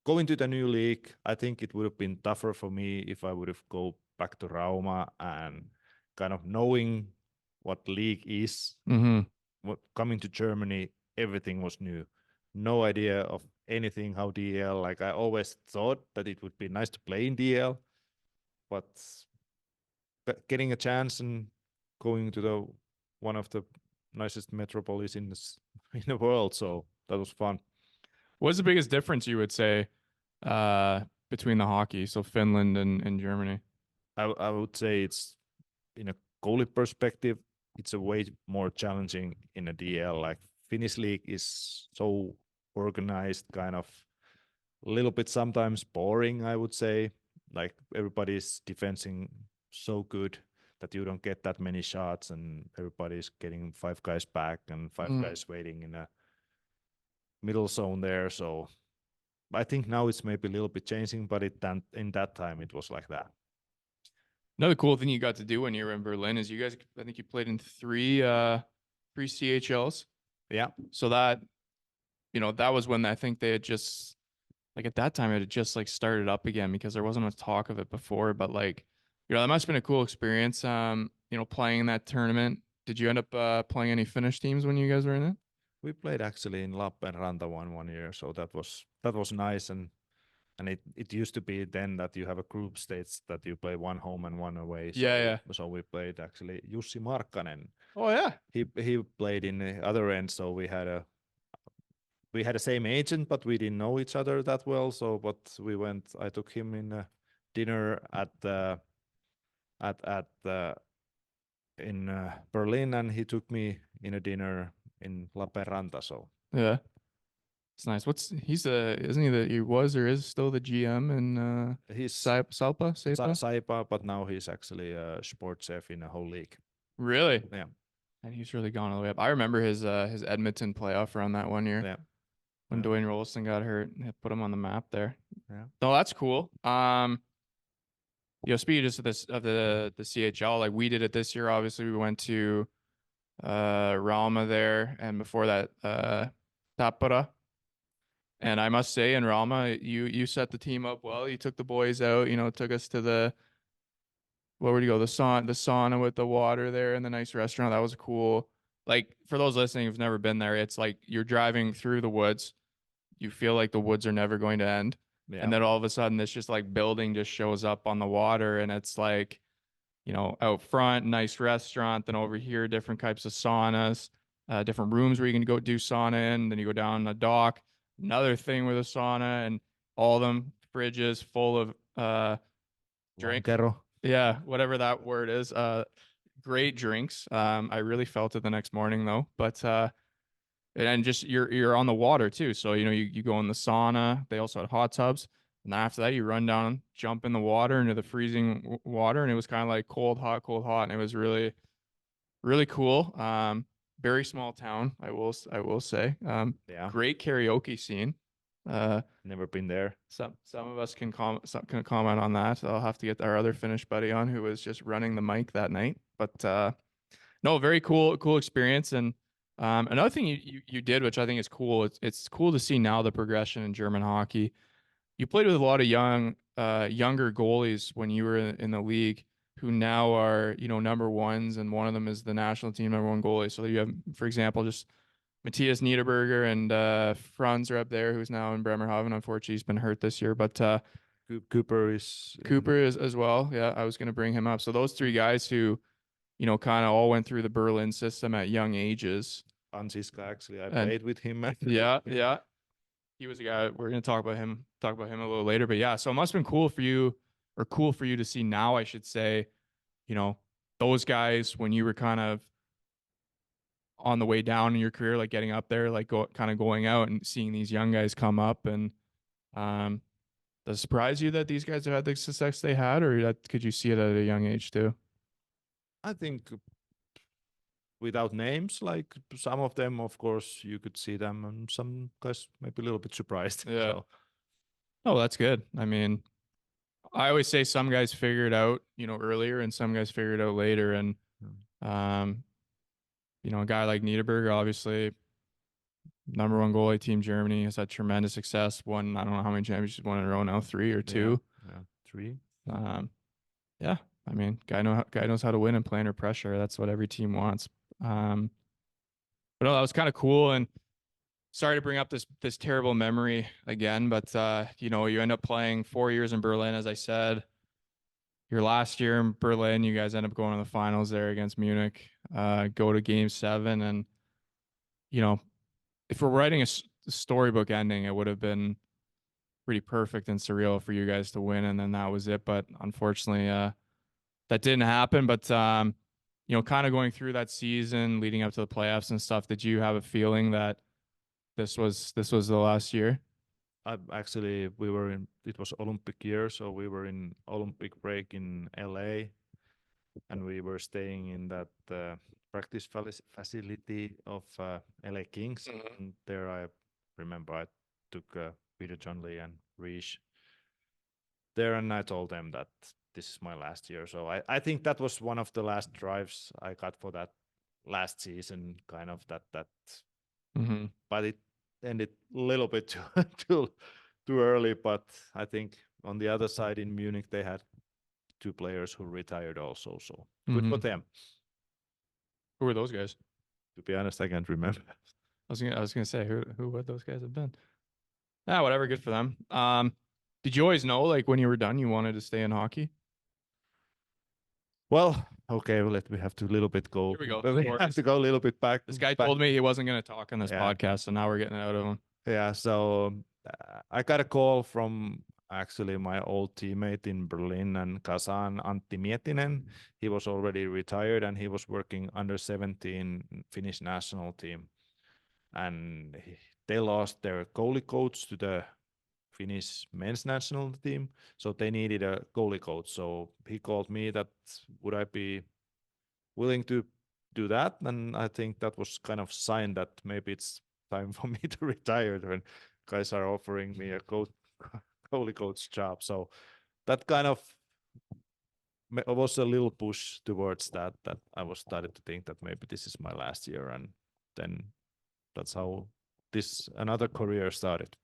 going to the new league, I think it would have been tougher for me if I would have go back to Rauma and kind of knowing what league is. Mm-hmm. Coming to Germany, everything was new. No idea of anything how DL. Like I always thought that it would be nice to play in DL, but getting a chance and going to the one of the nicest metropolis in in the world, so that was fun. What's the biggest difference you would say between the hockey, so Finland and Germany? I would say it's in a goalie perspective, it's a way more challenging in a DL. Like Finnish league is so organized, kind of a little bit sometimes boring, I would say. Like everybody's defending so good that you don't get that many shots, and everybody's getting 5 guys back and 5 guys waiting in a middle zone there. So I think now it's maybe a little bit changing, but in that time it was like that. Another cool thing you got to do when you were in Berlin is you guys, I think you played in three CHLs. Yeah. So that, that was when I think they had just, like at that time it had just like started up again because there wasn't much talk of it before. But like, that must have been a cool experience. Playing in that tournament. Did you end up playing any Finnish teams when you guys were in it? We played actually in Lappeenranta one year, so that was nice. And it used to be then that you have a group stage that you play one home and one away. So, Yeah. So we played actually Jussi Markkanen. Oh yeah. He played in the other end, so we had a same agent, but we didn't know each other that well. So, but we went. I took him in a dinner in Berlin, and he took me in a dinner in Lappeenranta. So yeah. It's nice. Isn't he was or is still the GM in he's Saipa? Saipa, but now he's actually a sports chef in a whole league. Really? Yeah. And he's really gone all the way up. I remember his Edmonton playoff run that one year. Yeah. When Dwayne Rolston got hurt, it put him on the map there. Yeah. No, that's cool. Speaking just of the CHL, like we did it this year. Obviously, we went to Rauma there, and before that, Tappara. And I must say, in Rauma, you set the team up well. You took the boys out. Took us to where would you go? The sauna with the water there and the nice restaurant. That was cool. Like for those listening who've never been there, it's like you're driving through the woods. You feel like the woods are never going to end. Yeah. And then all of a sudden this just like building just shows up on the water and it's like, out front, nice restaurant. Then over here, different types of saunas, different rooms where you can go do sauna in. Then you go down the dock, another thing with a sauna and all of them fridges full of drinks. Yeah, whatever that word is. Great drinks. I really felt it the next morning though. But and just you're on the water too. So you go in the sauna. They also had hot tubs. And then after that, you run down, jump in the water into the freezing water, and it was kind of like cold, hot, and it was really, really cool. Very small town, I will say. Yeah. Great karaoke scene. Never been there. Some of us can comment on that. I'll have to get our other Finnish buddy on who was just running the mic that night. But no, very cool experience. And another thing you did, which I think is cool, it's cool to see now the progression in German hockey. You played with a lot of younger goalies when you were in the league who now are, number ones, and one of them is the national team number one goalie. So you have, for example, just Matthias Niederberger and Franz are up there, who's now in Bremerhaven. Unfortunately, he's been hurt this year, but Cooper is as well. Yeah, I was going to bring him up. So those three guys who, kind of all went through the Berlin system at young ages. Anziska, actually, I played with him. Yeah. He was a guy. We're going to talk about him a little later. But yeah, so it must have been cool for you to see now, I should say, those guys when you were kind of on the way down in your career, like getting up there, like going out and seeing these young guys come up. And does it surprise you that these guys have had the success they had, or could you see it at a young age too? I think without names, like some of them, of course, you could see them, and some guys maybe a little bit surprised. Yeah. So. Oh, that's good. I mean, I always say some guys figure it out, earlier, and some guys figure it out later. And, a guy like Niederberger, obviously, number one goalie, Team Germany, has had tremendous success. Won, I don't know how many championships won in a row now, 3 or 2. Yeah, 3. Yeah. I mean, guy knows how to win and play under pressure. That's what every team wants. But no, that was kind of cool. And sorry to bring up this terrible memory again, but you know, you end up playing 4 years in Berlin, as I said. Your last year in Berlin, you guys end up going to the finals there against Munich. Go to Game 7, and you know, if we're writing a storybook ending, it would have been pretty perfect and surreal for you guys to win, and then that was it. But unfortunately, that didn't happen. But you know, kind of going through that season, leading up to the playoffs and stuff, did you have a feeling that this was the last year? Actually, we were in. It was Olympic year, so we were in Olympic break in LA, and we were staying in that practice facility of LA Kings. Mhm. And there, I remember I took Peter, John Lee, and Reish there, and I told them that this is my last year. So I think that was one of the last drives I got for that last season, kind of that. Mm-hmm. But it ended a little bit too early. But I think on the other side in Munich, they had two players who retired also. So good for Mm-hmm. them. Who were those guys? To be honest, I can't remember. I was gonna say who would those guys have been? Ah, whatever, good for them. Did you always know like when you were done you wanted to stay in hockey? Well, okay, we have to a little bit Here go. we go. We have Stories. to go a little bit back. This guy Back. told me he wasn't gonna talk on this Yeah, podcast, so now we're getting it out of him. yeah. So I got a call from actually my old teammate in Berlin and Kazan, Antti Mietinen. He was already retired and he was working under 17 Finnish national team. And they lost their goalie coach to the Finnish men's national team, so they needed a goalie coach. So he called me that would I be willing to do that, and I think that was kind of sign that maybe it's time for me to retire when guys are offering me a goalie coach job. So that kind of was a little push towards that I was started to think that maybe this is my last year, and then that's how this another career started.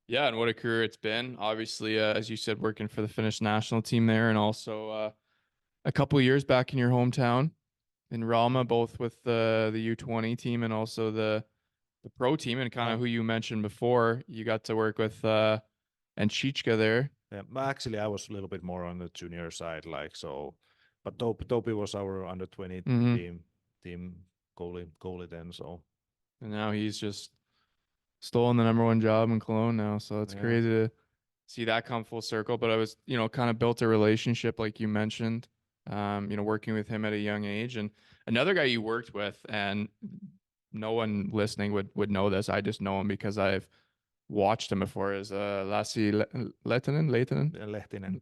Yeah, and what a career it's been. Obviously, as you said, working for the Finnish national team there, and also a couple of years back in your hometown in Rauma, both with the U20 team and also the pro team, and kind of who you mentioned before. You got to work with and Chichka there. Yeah, actually, I was a little bit more on the junior side, like so. But Topi was our under 20 Mm-hmm. team goalie then. So And now he's just stolen the number one job in Cologne now. So it's yeah, crazy to see that come full circle. But I was, you know, kind of built a relationship like you mentioned, you know, working with him at a young age. And another guy you worked with, and no one listening would know this. I just know him because I've watched him before, is Lassi Lehtinen. Lehtinen.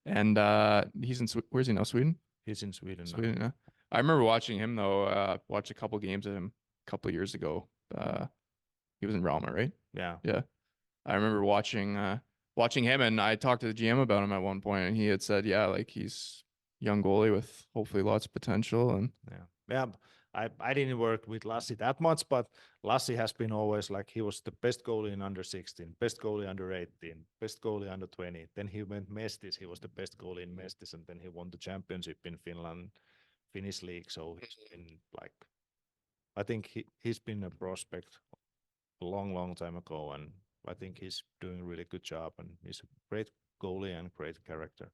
And he's in where's he now? Sweden? He's in Sweden now. Sweden, yeah. I remember watching him though, watched a couple games of him a couple of years ago. He was in Rama, right? Yeah, Yeah. I remember watching him, and I talked to the GM about him at one point, and he had said, yeah, like he's young goalie with hopefully lots of potential. And yeah. I didn't work with Lassi that much, but Lassi has been always like he was the best goalie in under 16, best goalie under 18, best goalie under 20. Then he went Mestis. He was the best goalie in Mestis, and then he won the championship in Finland, Finnish league. So he's been like, I think he's been a prospect a long time ago, and I think he's doing a really good job, and he's a great goalie and great character.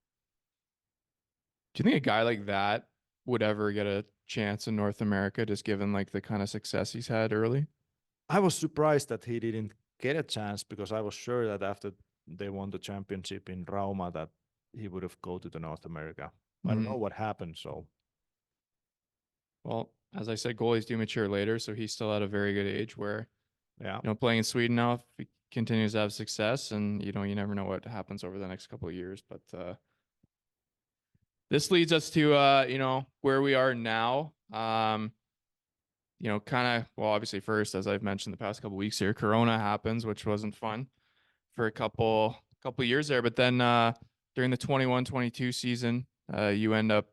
do you think a guy like that would ever get a chance in North America, just given like the kind of success he's had early? I was surprised that he didn't get a chance because I was sure that after they won the championship in Rauma that he would have go to the North America. I don't know what happened. So Well, as I said, goalies do mature later, so he's still at a very good age where, yeah, you know, playing in Sweden now, if he continues to have success, and you know, you never know what happens over the next couple of years. But this leads us to you know, where we are now. You know, kind of, well, obviously first, as I've mentioned the past couple of weeks here, Corona happens, which wasn't fun for a couple of years there. But then during the 21-22 season, you end up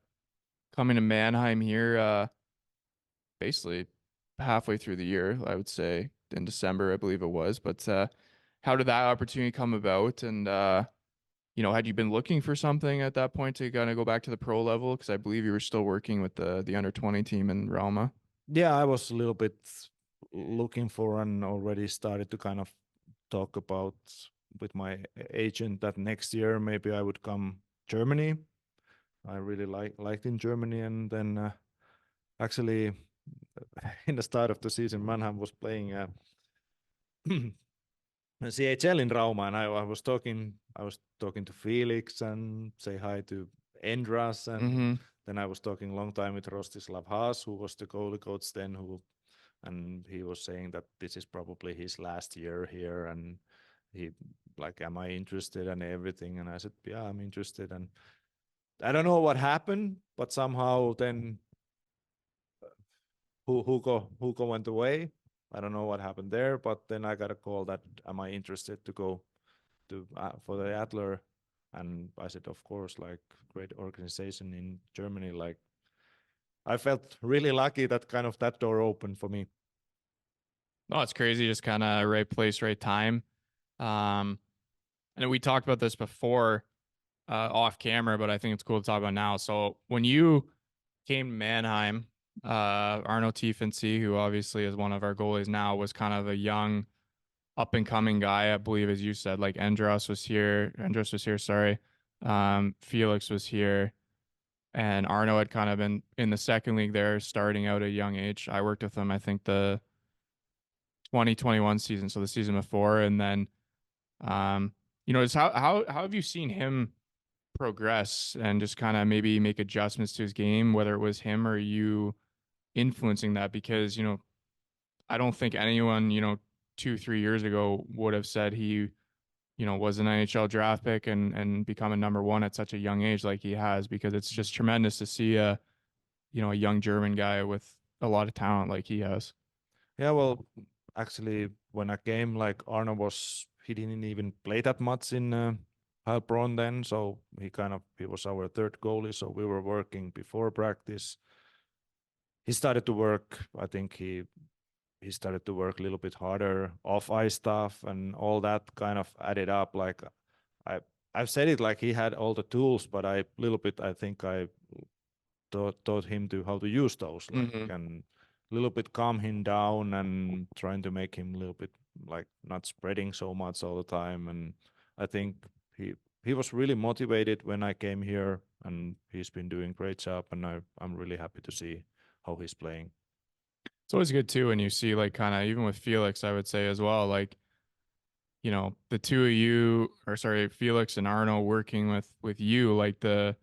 coming to Mannheim here basically halfway through the year, I would say in December, I believe it was. But how did that opportunity come about? And had you been looking for something at that point to kind of go back to the pro level? Because I believe you were still working with the under 20 team in Rauma. Yeah, I was a little bit looking for and already started to kind of talk about with my agent that next year maybe I would come Germany. I really liked in Germany, and then actually in the start of the season, Mannheim was playing CHL in Rauma, and I was talking to Felix and say hi to Endras, and Mm-hmm. then I was talking a long time with Rostislav Haas, who was the goalie coach then, and he was saying that this is probably his last year here, and he like, am I interested and everything, and I said, yeah, I'm interested, and I don't know what happened, but somehow then Hugo went away. I don't know what happened there, but then I got a call that am I interested to go to for the Adler, and I said of course, like great organization in Germany. Like I felt really lucky that kind of that door opened for me. No, it's crazy. Just kind of right place, right time. Um, and we talked about this before off camera, but I think it's cool to talk about now. So when you came to Mannheim, Arno Tiefensee, who obviously is one of our goalies now, was kind of a young up and coming guy, I believe, as you said. Like Andros was here, sorry. Felix was here, and Arno had kind of been in the second league there, starting out at a young age. I worked with him, I think, the 2021 season, so the season before, and then just how have you seen him progress and just kind of maybe make adjustments to his game, whether it was him or you influencing that? Because I don't think anyone 2-3 years ago would have said he was an NHL draft pick and become a number one at such a young age like he has, because it's just tremendous to see a young German guy with a lot of talent like he has. Yeah, well, actually, when I came, like Arno he didn't even play that much in Heilbronn then, so he was our third goalie, so we were working before practice. He started to work. I think he started to work a little bit harder off ice stuff, and all that kind of added up. Like I I've said it, like he had all the tools, but I think I taught him to how to use those, like, Mm-hmm. and a little bit calm him down and trying to make him a little bit like not spreading so much all the time. And I think he was really motivated when I came here, and he's been doing great job, and I'm really happy to see how he's playing. It's always good too when you see, like, kind of even with Felix, I would say as well, like, the two of you, or sorry, Felix and Arno working with you, like the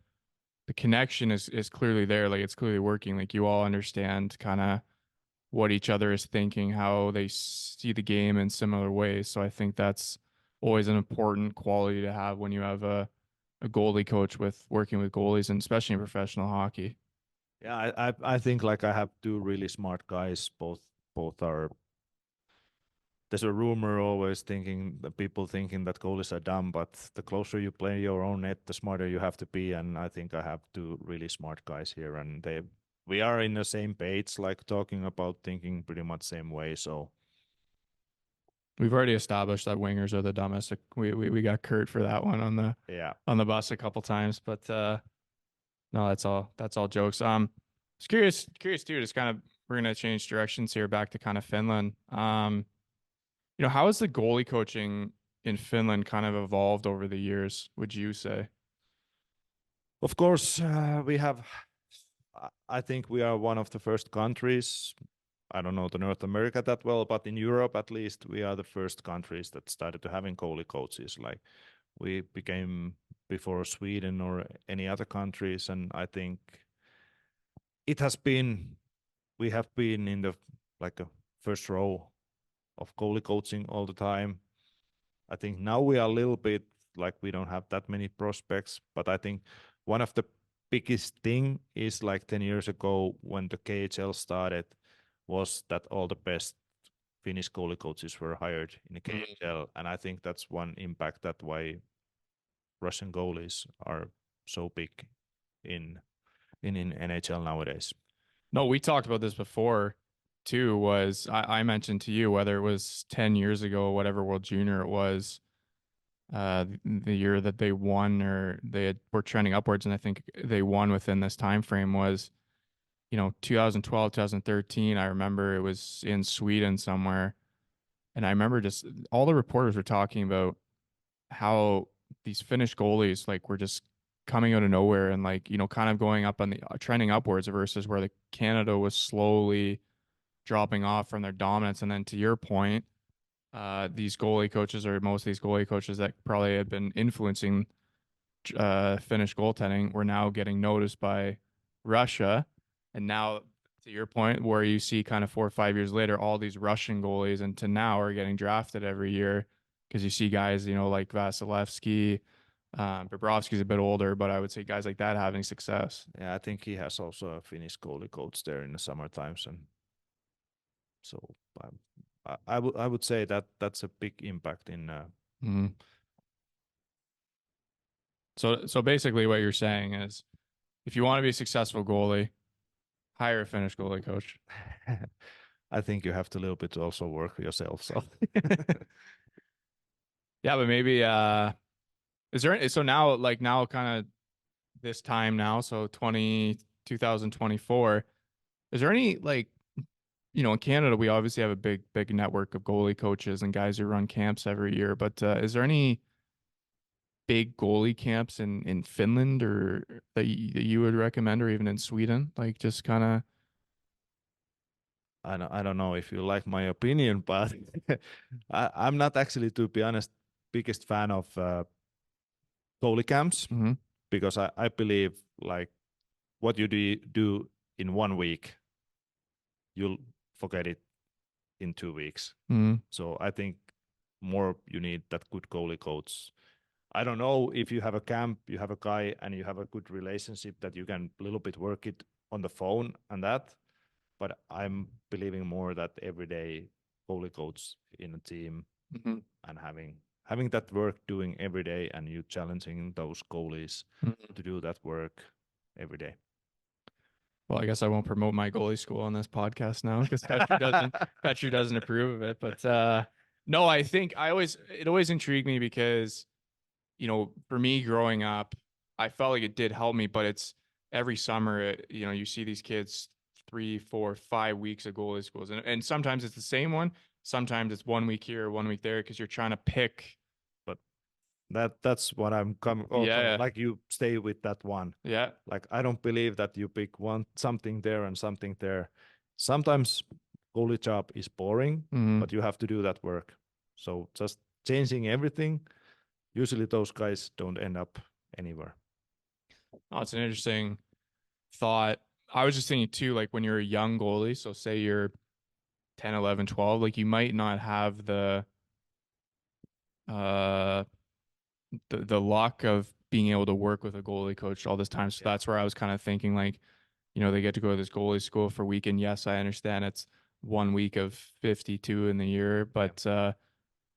connection is clearly there. Like, it's clearly working. Like, you all understand kind of what each other is thinking, how they see the game in similar ways. So I think that's always an important quality to have when you have a goalie coach with working with goalies, and especially in professional hockey. Yeah, I think like I have two really smart guys. Both are. There's a rumor always thinking that people thinking that goalies are dumb, but the closer you play your own net, the smarter you have to be. And I think I have two really smart guys here, and we are in the same page, like talking about thinking pretty much same way. So We've already established that wingers are the dumbest. We got Kurt for that one yeah, on the bus a couple times, but no, that's all jokes. Just curious too. Just kind of, we're gonna change directions here back to kind of Finland. How has the goalie coaching in Finland kind of evolved over the years, would you say? of course we have. I think we are one of the first countries. I don't know the North America that well, but in Europe at least, we are the first countries that started to having goalie coaches. Like we became before Sweden or any other countries, and I think it has been we have been in the like a first row of goalie coaching all the time. I think now we are a little bit like we don't have that many prospects, but I think one of the biggest thing is like 10 years ago when the KHL started was that all the best Finnish goalie coaches were hired in the Mm. KHL, and I think that's one impact that why Russian goalies are so big in in NHL nowadays. No, we talked about this before too. Was I mentioned to you, whether it was 10 years ago, whatever World Junior it was, the year that they won or were trending upwards, and I think they won within this time frame was 2012, 2013. I remember it was in Sweden somewhere, and I remember just all the reporters were talking about how these Finnish goalies like were just coming out of nowhere and like kind of going up on the trending upwards versus where the Canada was slowly dropping off from their dominance. And then to your point, these goalie coaches or most of these goalie coaches that probably had been influencing Finnish goaltending were now getting noticed by Russia. And now, to your point, where you see kind of 4 or 5 years later, all these Russian goalies and to now are getting drafted every year because you see guys, like Vasilevsky, Bobrovsky's a bit older, but I would say guys like that having success. Yeah, I think he has also a Finnish goalie coach there in the summer times, and so I would say that that's a big impact in. Mhm. So basically, what you're saying is, if you want to be a successful goalie, hire a Finnish goalie coach. I think you have to a little bit also work yourself. So Yeah, but maybe is there so now like now kind of this time now, so 2024, is there any like in Canada we obviously have a big network of goalie coaches and guys who run camps every year, but is there any big goalie camps in Finland or that you would recommend or even in Sweden? Like just kind of I don't know if you like my opinion, but I'm not actually, to be honest, biggest fan of goalie camps mm-hmm, because I believe like what you do in 1 week, you'll forget it in 2 weeks. mm-hmm, So I think more you need that good goalie coach. I don't know if you have a camp, you have a guy, and you have a good relationship that you can a little bit work it on the phone and that. But I'm believing more that everyday goalie coach in a team mm-hmm, and having that work doing every day and you challenging those goalies mm-hmm. to do that work every day. Well, I guess I won't promote my goalie school on this podcast now because Petri doesn't approve of it. But no, I think it always intrigued me because for me growing up, I felt like it did help me, but it's every summer, you see these kids 3, 4, 5 weeks of goalie schools, and sometimes it's the same one, sometimes it's 1 week here, 1 week there, because you're trying to pick. But that's what I'm coming also Yeah, like you stay with that one. yeah, Like I don't believe that you pick one something there and something there. Sometimes goalie job is boring, mm-hmm. but you have to do that work. So just changing everything, usually those guys don't end up anywhere. Oh, it's an interesting thought. I was just thinking too, like when you're a young goalie, so say you're 10, 11, 12, like you might not have uh the luck of being able to work with a goalie coach all this time. So Yeah. that's where I was kind of thinking like, they get to go to this goalie school for a week. And yes, I understand it's 1 week of 52 in the year, Yeah. but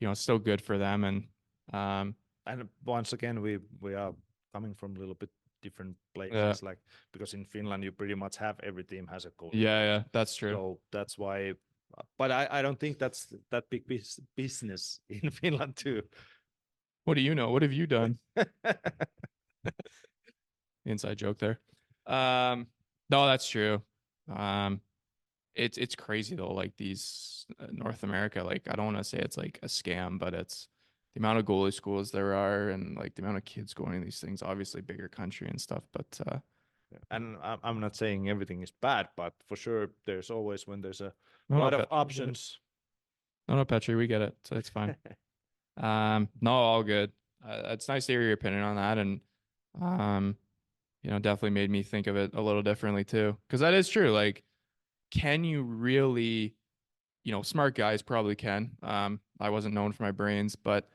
it's still good for them. And um, And once again, we are coming from a little bit different yeah, places, like because in Finland you pretty much have every team has a goalie yeah, coach. yeah, that's true. So that's why. But I don't think that's that big business in Finland too. What do you know? What have you done? Inside joke there. No, that's true. Um, it's crazy though. Like these North America, like I don't want to say it's like a scam, but it's the amount of goalie schools there are, and like the amount of kids going to these things. Obviously, bigger country and stuff, but And I'm not saying everything is bad, but for sure there's always when there's a no, lot no, of Petri, we get it. options. No, no, Petri, we get it. So it's fine. No, all good. It's nice to hear your opinion on that, and um, definitely made me think of it a little differently too, because that is true. Like, can you really, smart guys probably can. I wasn't known for my brains, but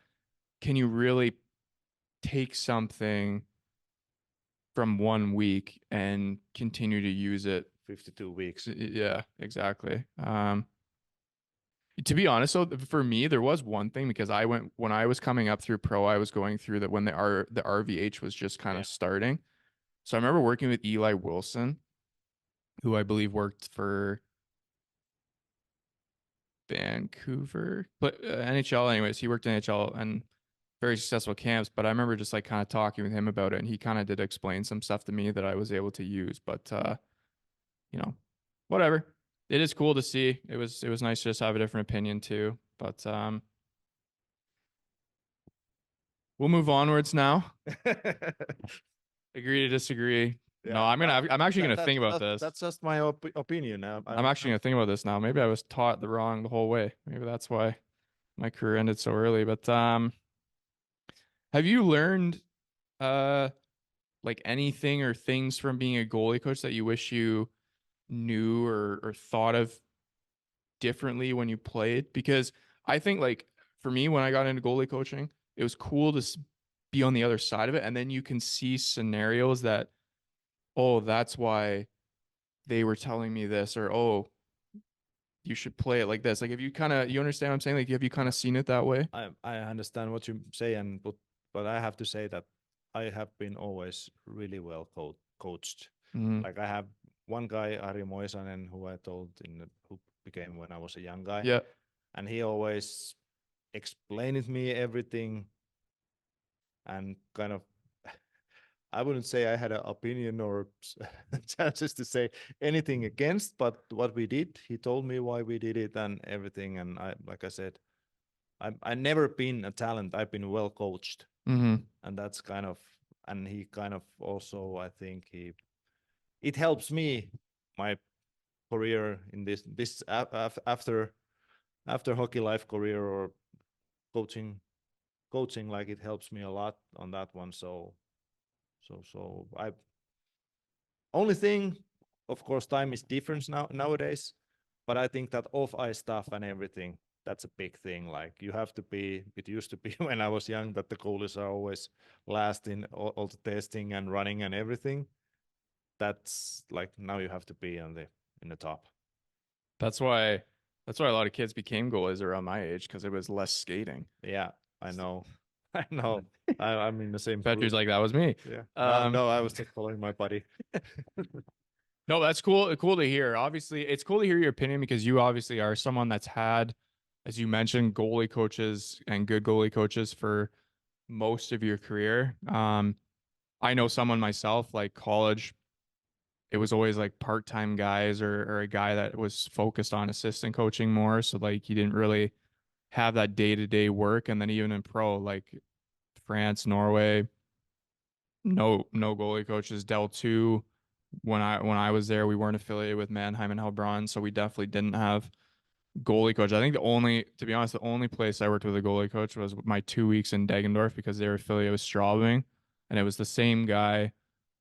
can you really take something from 1 week and continue to use it? 52 weeks. Yeah, exactly. To be honest, though, for me, there was one thing because when I was coming up through pro, I was going through that when the RVH was just kind Yeah. of starting. So I remember working with Eli Wilson, who I believe worked for Vancouver, but NHL. Anyways, he worked in NHL, and very successful camps, but I remember just like kind of talking with him about it, and he kind of did explain some stuff to me that I was able to use. But you know, whatever. It is cool to see. It was nice to just have a different opinion too. But we'll move onwards now. Agree to disagree. No, Yeah, I'm actually gonna think about that's this. that's just my opinion. I'm actually gonna think about this now. Maybe I was taught the wrong the whole way. Maybe that's why my career ended so early. But have you learned uh like anything or things from being a goalie coach that you wish you knew or thought of differently when you played? Because I think like for me when I got into goalie coaching, it was cool to be on the other side of it, and then you can see scenarios that, oh, that's why they were telling me this, or oh, you should play it like this. Like, if you kind of, you understand what I'm saying? Like, have you kind of seen it that way? I understand what you say, and but I have to say that I have been always really well coached. Mm-hmm. Like I have one guy, Ari Moisanen, who I told who became when I was a young guy, Yeah. and he always explained me everything, and kind of I wouldn't say I had an opinion or chances to say anything against, but what we did, he told me why we did it and everything, and like I said, I never been a talent. I've been well coached, Mm-hmm. and that's kind of, and he kind of also, I think it helps me my career in this after hockey life career or coaching, like it helps me a lot on that one. So I only thing, of course, time is different nowadays, but I think that off ice stuff and everything, that's a big thing. Like you have to be. It used to be when I was young that the goalies are always last in all the testing and running and everything. That's like now you have to be in the top. That's why, that's why a lot of kids became goalies around my age, because it was less skating. Yeah, I know. I know. I'm in the same Petri's group. like, that was me. Yeah. Um, No, I was just following my buddy. no, that's cool. Cool to hear. Obviously, it's cool to hear your opinion, because you obviously are someone that's had, as you mentioned, goalie coaches and good goalie coaches for most of your career. I know someone myself, like college, it was always like part-time guys, or a guy that was focused on assistant coaching more. So like he didn't really have that day-to-day work. And then even in pro, like France, Norway, no goalie coaches. Del 2, when I was there, we weren't affiliated with Mannheim and Heilbronn, so we definitely didn't have goalie coach. I think to be honest, the only place I worked with a goalie coach was my 2 weeks in Deggendorf, because they were affiliated with Straubing, and it was the same guy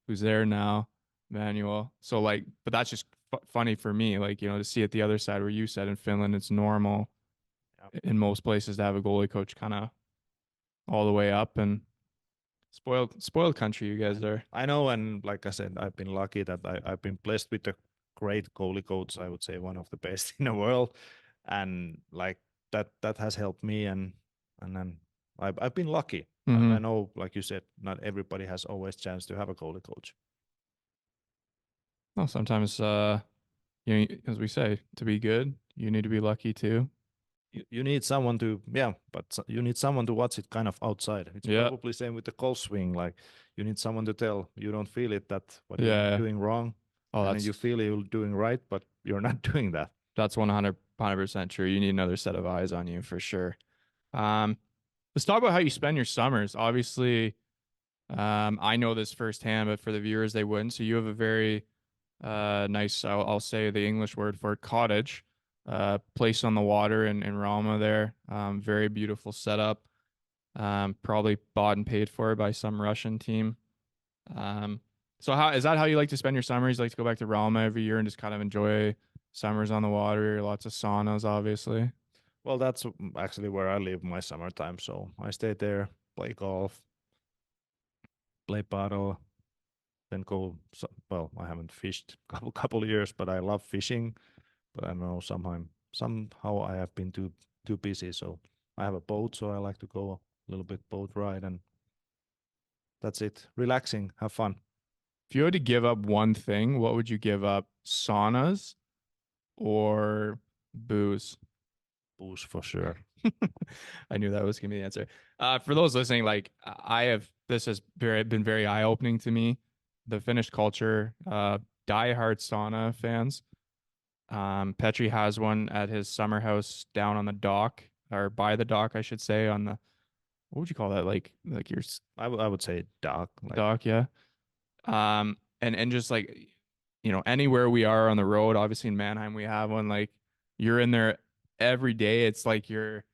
who's there now, Manuel. So like, but that's just funny for me, like, to see it the other side, where you said in Finland it's normal in most places to have a goalie coach kind of all the way up, and spoiled country you guys are. I know, and like I said, I've been lucky that I've been blessed with a great goalie coach. I would say one of the best in the world, and like that has helped me, and then I've been lucky. I Mm-hmm. know, like you said, not everybody has always chance to have a goalie coach. Well, sometimes, as we say, to be good, you need to be lucky too. You need someone to, yeah, but you need someone to watch it kind of outside. It's Yeah. probably same with the golf swing. Like you need someone to tell you don't feel it, that what you're Yeah. doing wrong, Oh, and then you feel you're doing right, but you're not doing that. that's 100% true. You need another set of eyes on you for sure. Um, let's talk about how you spend your summers. Obviously, I know this firsthand, but for the viewers, they wouldn't. So you have a very nice, I'll say the English word for it, cottage, place on the water in Rauma there. Very beautiful setup. Probably bought and paid for by some Russian team. So how is that how you like to spend your summers? You like to go back to Rauma every year and just kind of enjoy summers on the water, lots of saunas, obviously. Well, that's actually where I live my summertime. So I stay there, play golf, play paddle, then go. Well, I haven't fished couple of years, but I love fishing. But I don't know somehow I have been too busy. So I have a boat, so I like to go a little bit boat ride, and that's it. Relaxing, have fun. If you had to give up one thing, what would you give up? Saunas or booze? Booze for sure. I knew that was gonna be the answer. For those listening, like this has been very eye-opening to me. The Finnish culture, diehard sauna fans. Petri has one at his summer house down on the dock, or by the dock, I should say, on the, what would you call that? Like your I would say dark. Like dock, yeah. And just like, anywhere we are on the road, obviously in Mannheim we have one. Like you're in there every day. It's like your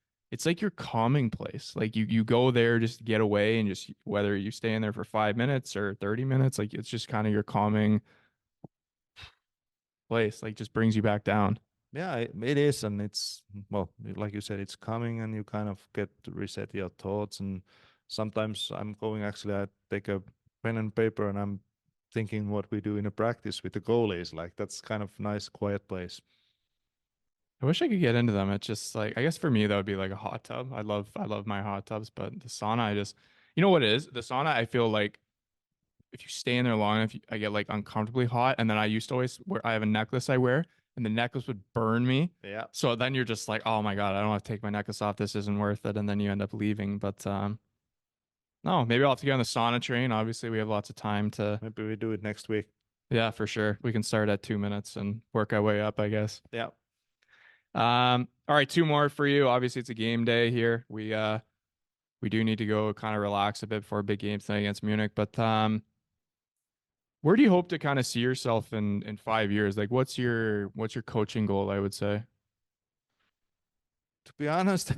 calming place. Like you go there just to get away, and just whether you stay in there for 5 minutes or 30 minutes, like it's just kind of your calming place. Like just brings you back down. yeah, it is, and it's well, like you said, it's coming, and you kind of get to reset your thoughts. And sometimes I'm going actually, I take a pen and paper, and I'm thinking what we do in a practice with the goalies. Like that's kind of nice, quiet place. I wish I could get into them. It's just like, I guess for me that would be like a hot tub. I love my hot tubs, but the sauna, you know what it is? The sauna, I feel like if you stay in there long enough, I get like uncomfortably hot. And then I used to always wear, I have a necklace I wear, and the necklace would burn me. Yeah, So then you're just like, oh my God, I don't have to take my necklace off. This isn't worth it. And then you end up leaving. But no, maybe I'll have to get on the sauna train. Obviously, we have lots of time to, maybe we do it next week. yeah, for sure. We can start at 2 minutes and work our way up, I guess. Yeah. All right, two more for you. Obviously, it's a game day here. We do need to go kind of relax a bit before a big game tonight against Munich. But where do you hope to kind of see yourself in 5 years? Like, what's your coaching goal, I would say? To be honest,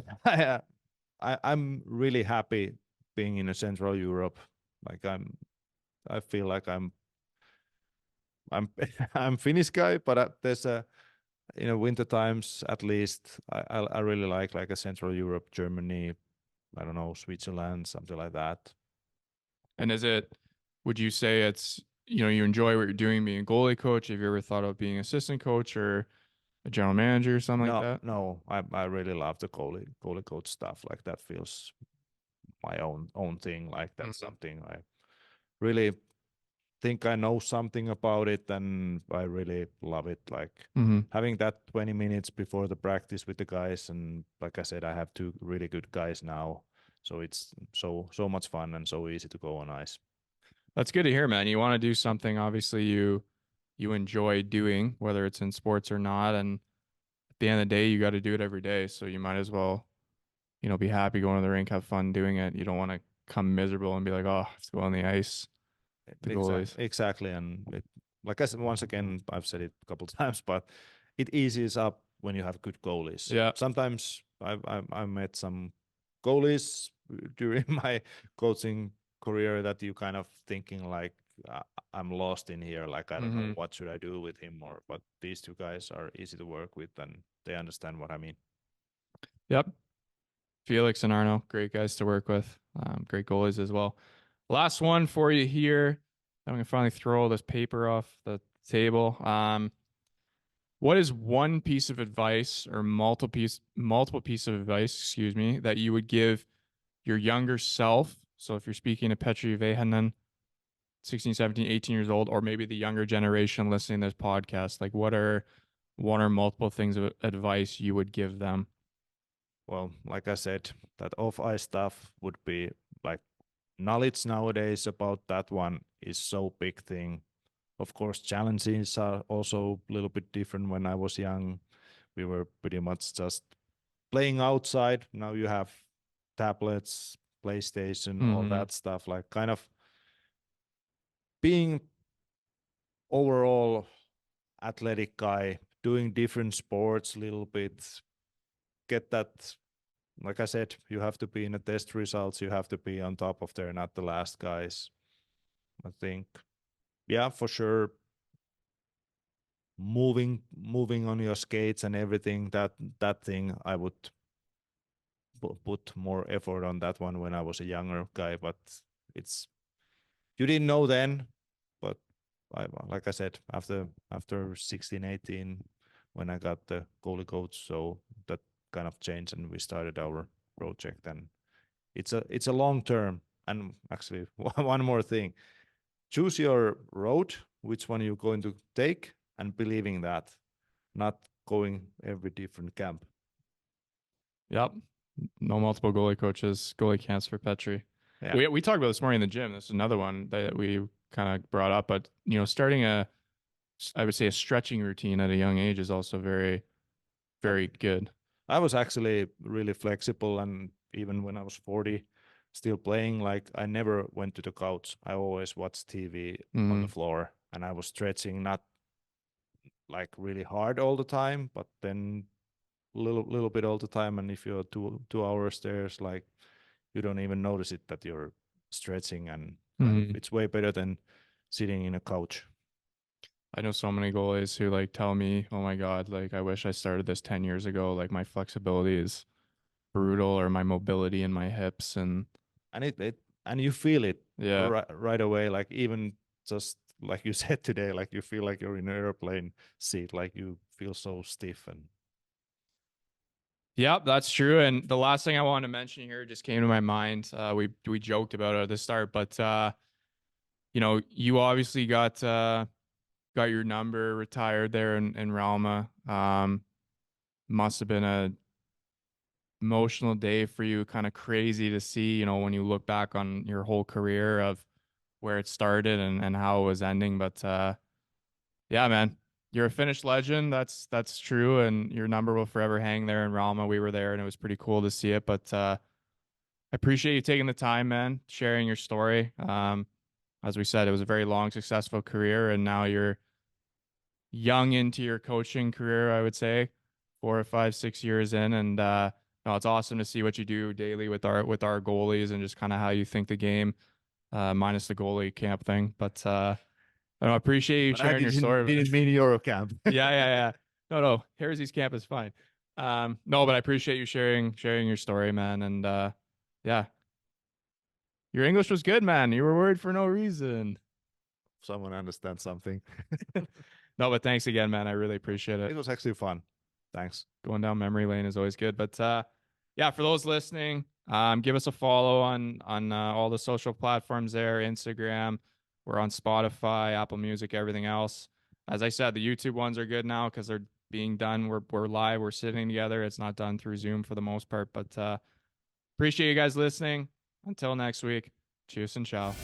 I'm really happy being in a Central Europe. Like I feel like I'm I'm Finnish guy, but there's a in the winter times at least I really like a Central Europe, Germany, I don't know, Switzerland, something like that. And would you say it's, you enjoy what you're doing being a goalie coach? Have you ever thought of being assistant coach or a general manager or something like No, that? no, I really love the goalie coach stuff. Like that feels my own thing. Like that's Mhm. something I really think I know something about it, and I really love it. Like Mhm. having that 20 minutes before the practice with the guys, and like I said, I have two really good guys now, so it's so much fun and so easy to go on ice. That's good to hear, man. You want to do something obviously you enjoy doing, whether it's in sports or not. And at the end of the day, you got to do it every day. So you might as well, be happy going to the rink, have fun doing it. You don't want to come miserable and be like, oh, I have to go on the ice, the goalies. Exactly, and like I said, once again, I've said it a couple times, but it eases up when you have good goalies. Yeah. Sometimes I met some goalies during my coaching career that you kind of thinking like I'm lost in here, like I don't know Hmm. what should I do with him, or but these two guys are easy to work with and they understand what I mean. Yep. Felix and Arno, great guys to work with. Great goalies as well. Last one for you here. I'm gonna finally throw all this paper off the table. What is one piece of advice or multiple piece of advice, excuse me, that you would give your younger self? So if you're speaking to Petri Vehanen, 16, 17, 18 years old, or maybe the younger generation listening to this podcast, like what are one or multiple things of advice you would give them? Well, like I said, that off ice stuff would be like knowledge nowadays about that one is so big thing. Of course, challenges are also a little bit different. When I was young, we were pretty much just playing outside. Now you have tablets, PlayStation, all Mm-hmm. that stuff. Like kind of being overall athletic guy, doing different sports a little bit, get that. Like I said, you have to be in the test results. You have to be on top of there, not the last guys. I think, yeah, for sure. Moving on your skates and everything. That thing I would put more effort on that one when I was a younger guy. But it's you didn't know then. But like I said, after 16, 18, when I got the goalie coach, so that kind of changed, and we started our project. And it's a long term. And actually, one more thing: choose your road, which one you're going to take, and believing that, not going every different camp. Yep. No multiple goalie coaches, goalie camps for Petri. Yeah. We talked about this morning in the gym. This is another one that we kind of brought up, but starting I would say a stretching routine at a young age is also very, very good. I was actually really flexible, and even when I was 40, still playing, like I never went to the couch. I always watched TV on the floor, and I was stretching not like really hard all the time, but then little bit all the time. And if you're 2 hours there, it's like you don't even notice it that you're stretching, and it's way better than sitting in a couch. I know so many goalies who like tell me, "Oh my God, like I wish I started this 10 years ago. Like my flexibility is brutal, or my mobility in my hips." And it and you feel it yeah, right away. Like even just like you said today, like you feel like you're in an airplane seat, like you feel so stiff. And yep, that's true. And the last thing I wanted to mention here just came to my mind. We joked about it at the start, but you obviously got your number retired there in Rauma. Must have been a emotional day for you, kind of crazy to see, when you look back on your whole career of where it started and how it was ending. But yeah, man, you're a Finnish legend. That's true, and your number will forever hang there in Rauma. We were there, and it was pretty cool to see it. But I appreciate you taking the time, man, sharing your story. As we said, it was a very long, successful career, and now you're young into your coaching career, I would say, 4 or 5, 6 years in. And no, it's awesome to see what you do daily with our goalies and just kind of how you think the game, minus the goalie camp thing. But I appreciate you sharing your story. didn't mean Eurocamp. Yeah. No, Harris's camp is fine. No, but I appreciate you sharing your story, man. And yeah, your English was good, man. You were worried for no reason. Someone understands something. No, but thanks again, man. I really appreciate it. It was actually fun. Thanks. Going down memory lane is always good. But yeah, for those listening, give us a follow on all the social platforms there, Instagram. We're on Spotify, Apple Music, everything else. As I said, the YouTube ones are good now because they're being done. We're live. We're sitting together. It's not done through Zoom for the most part. But appreciate you guys listening. Until next week, cheers and ciao.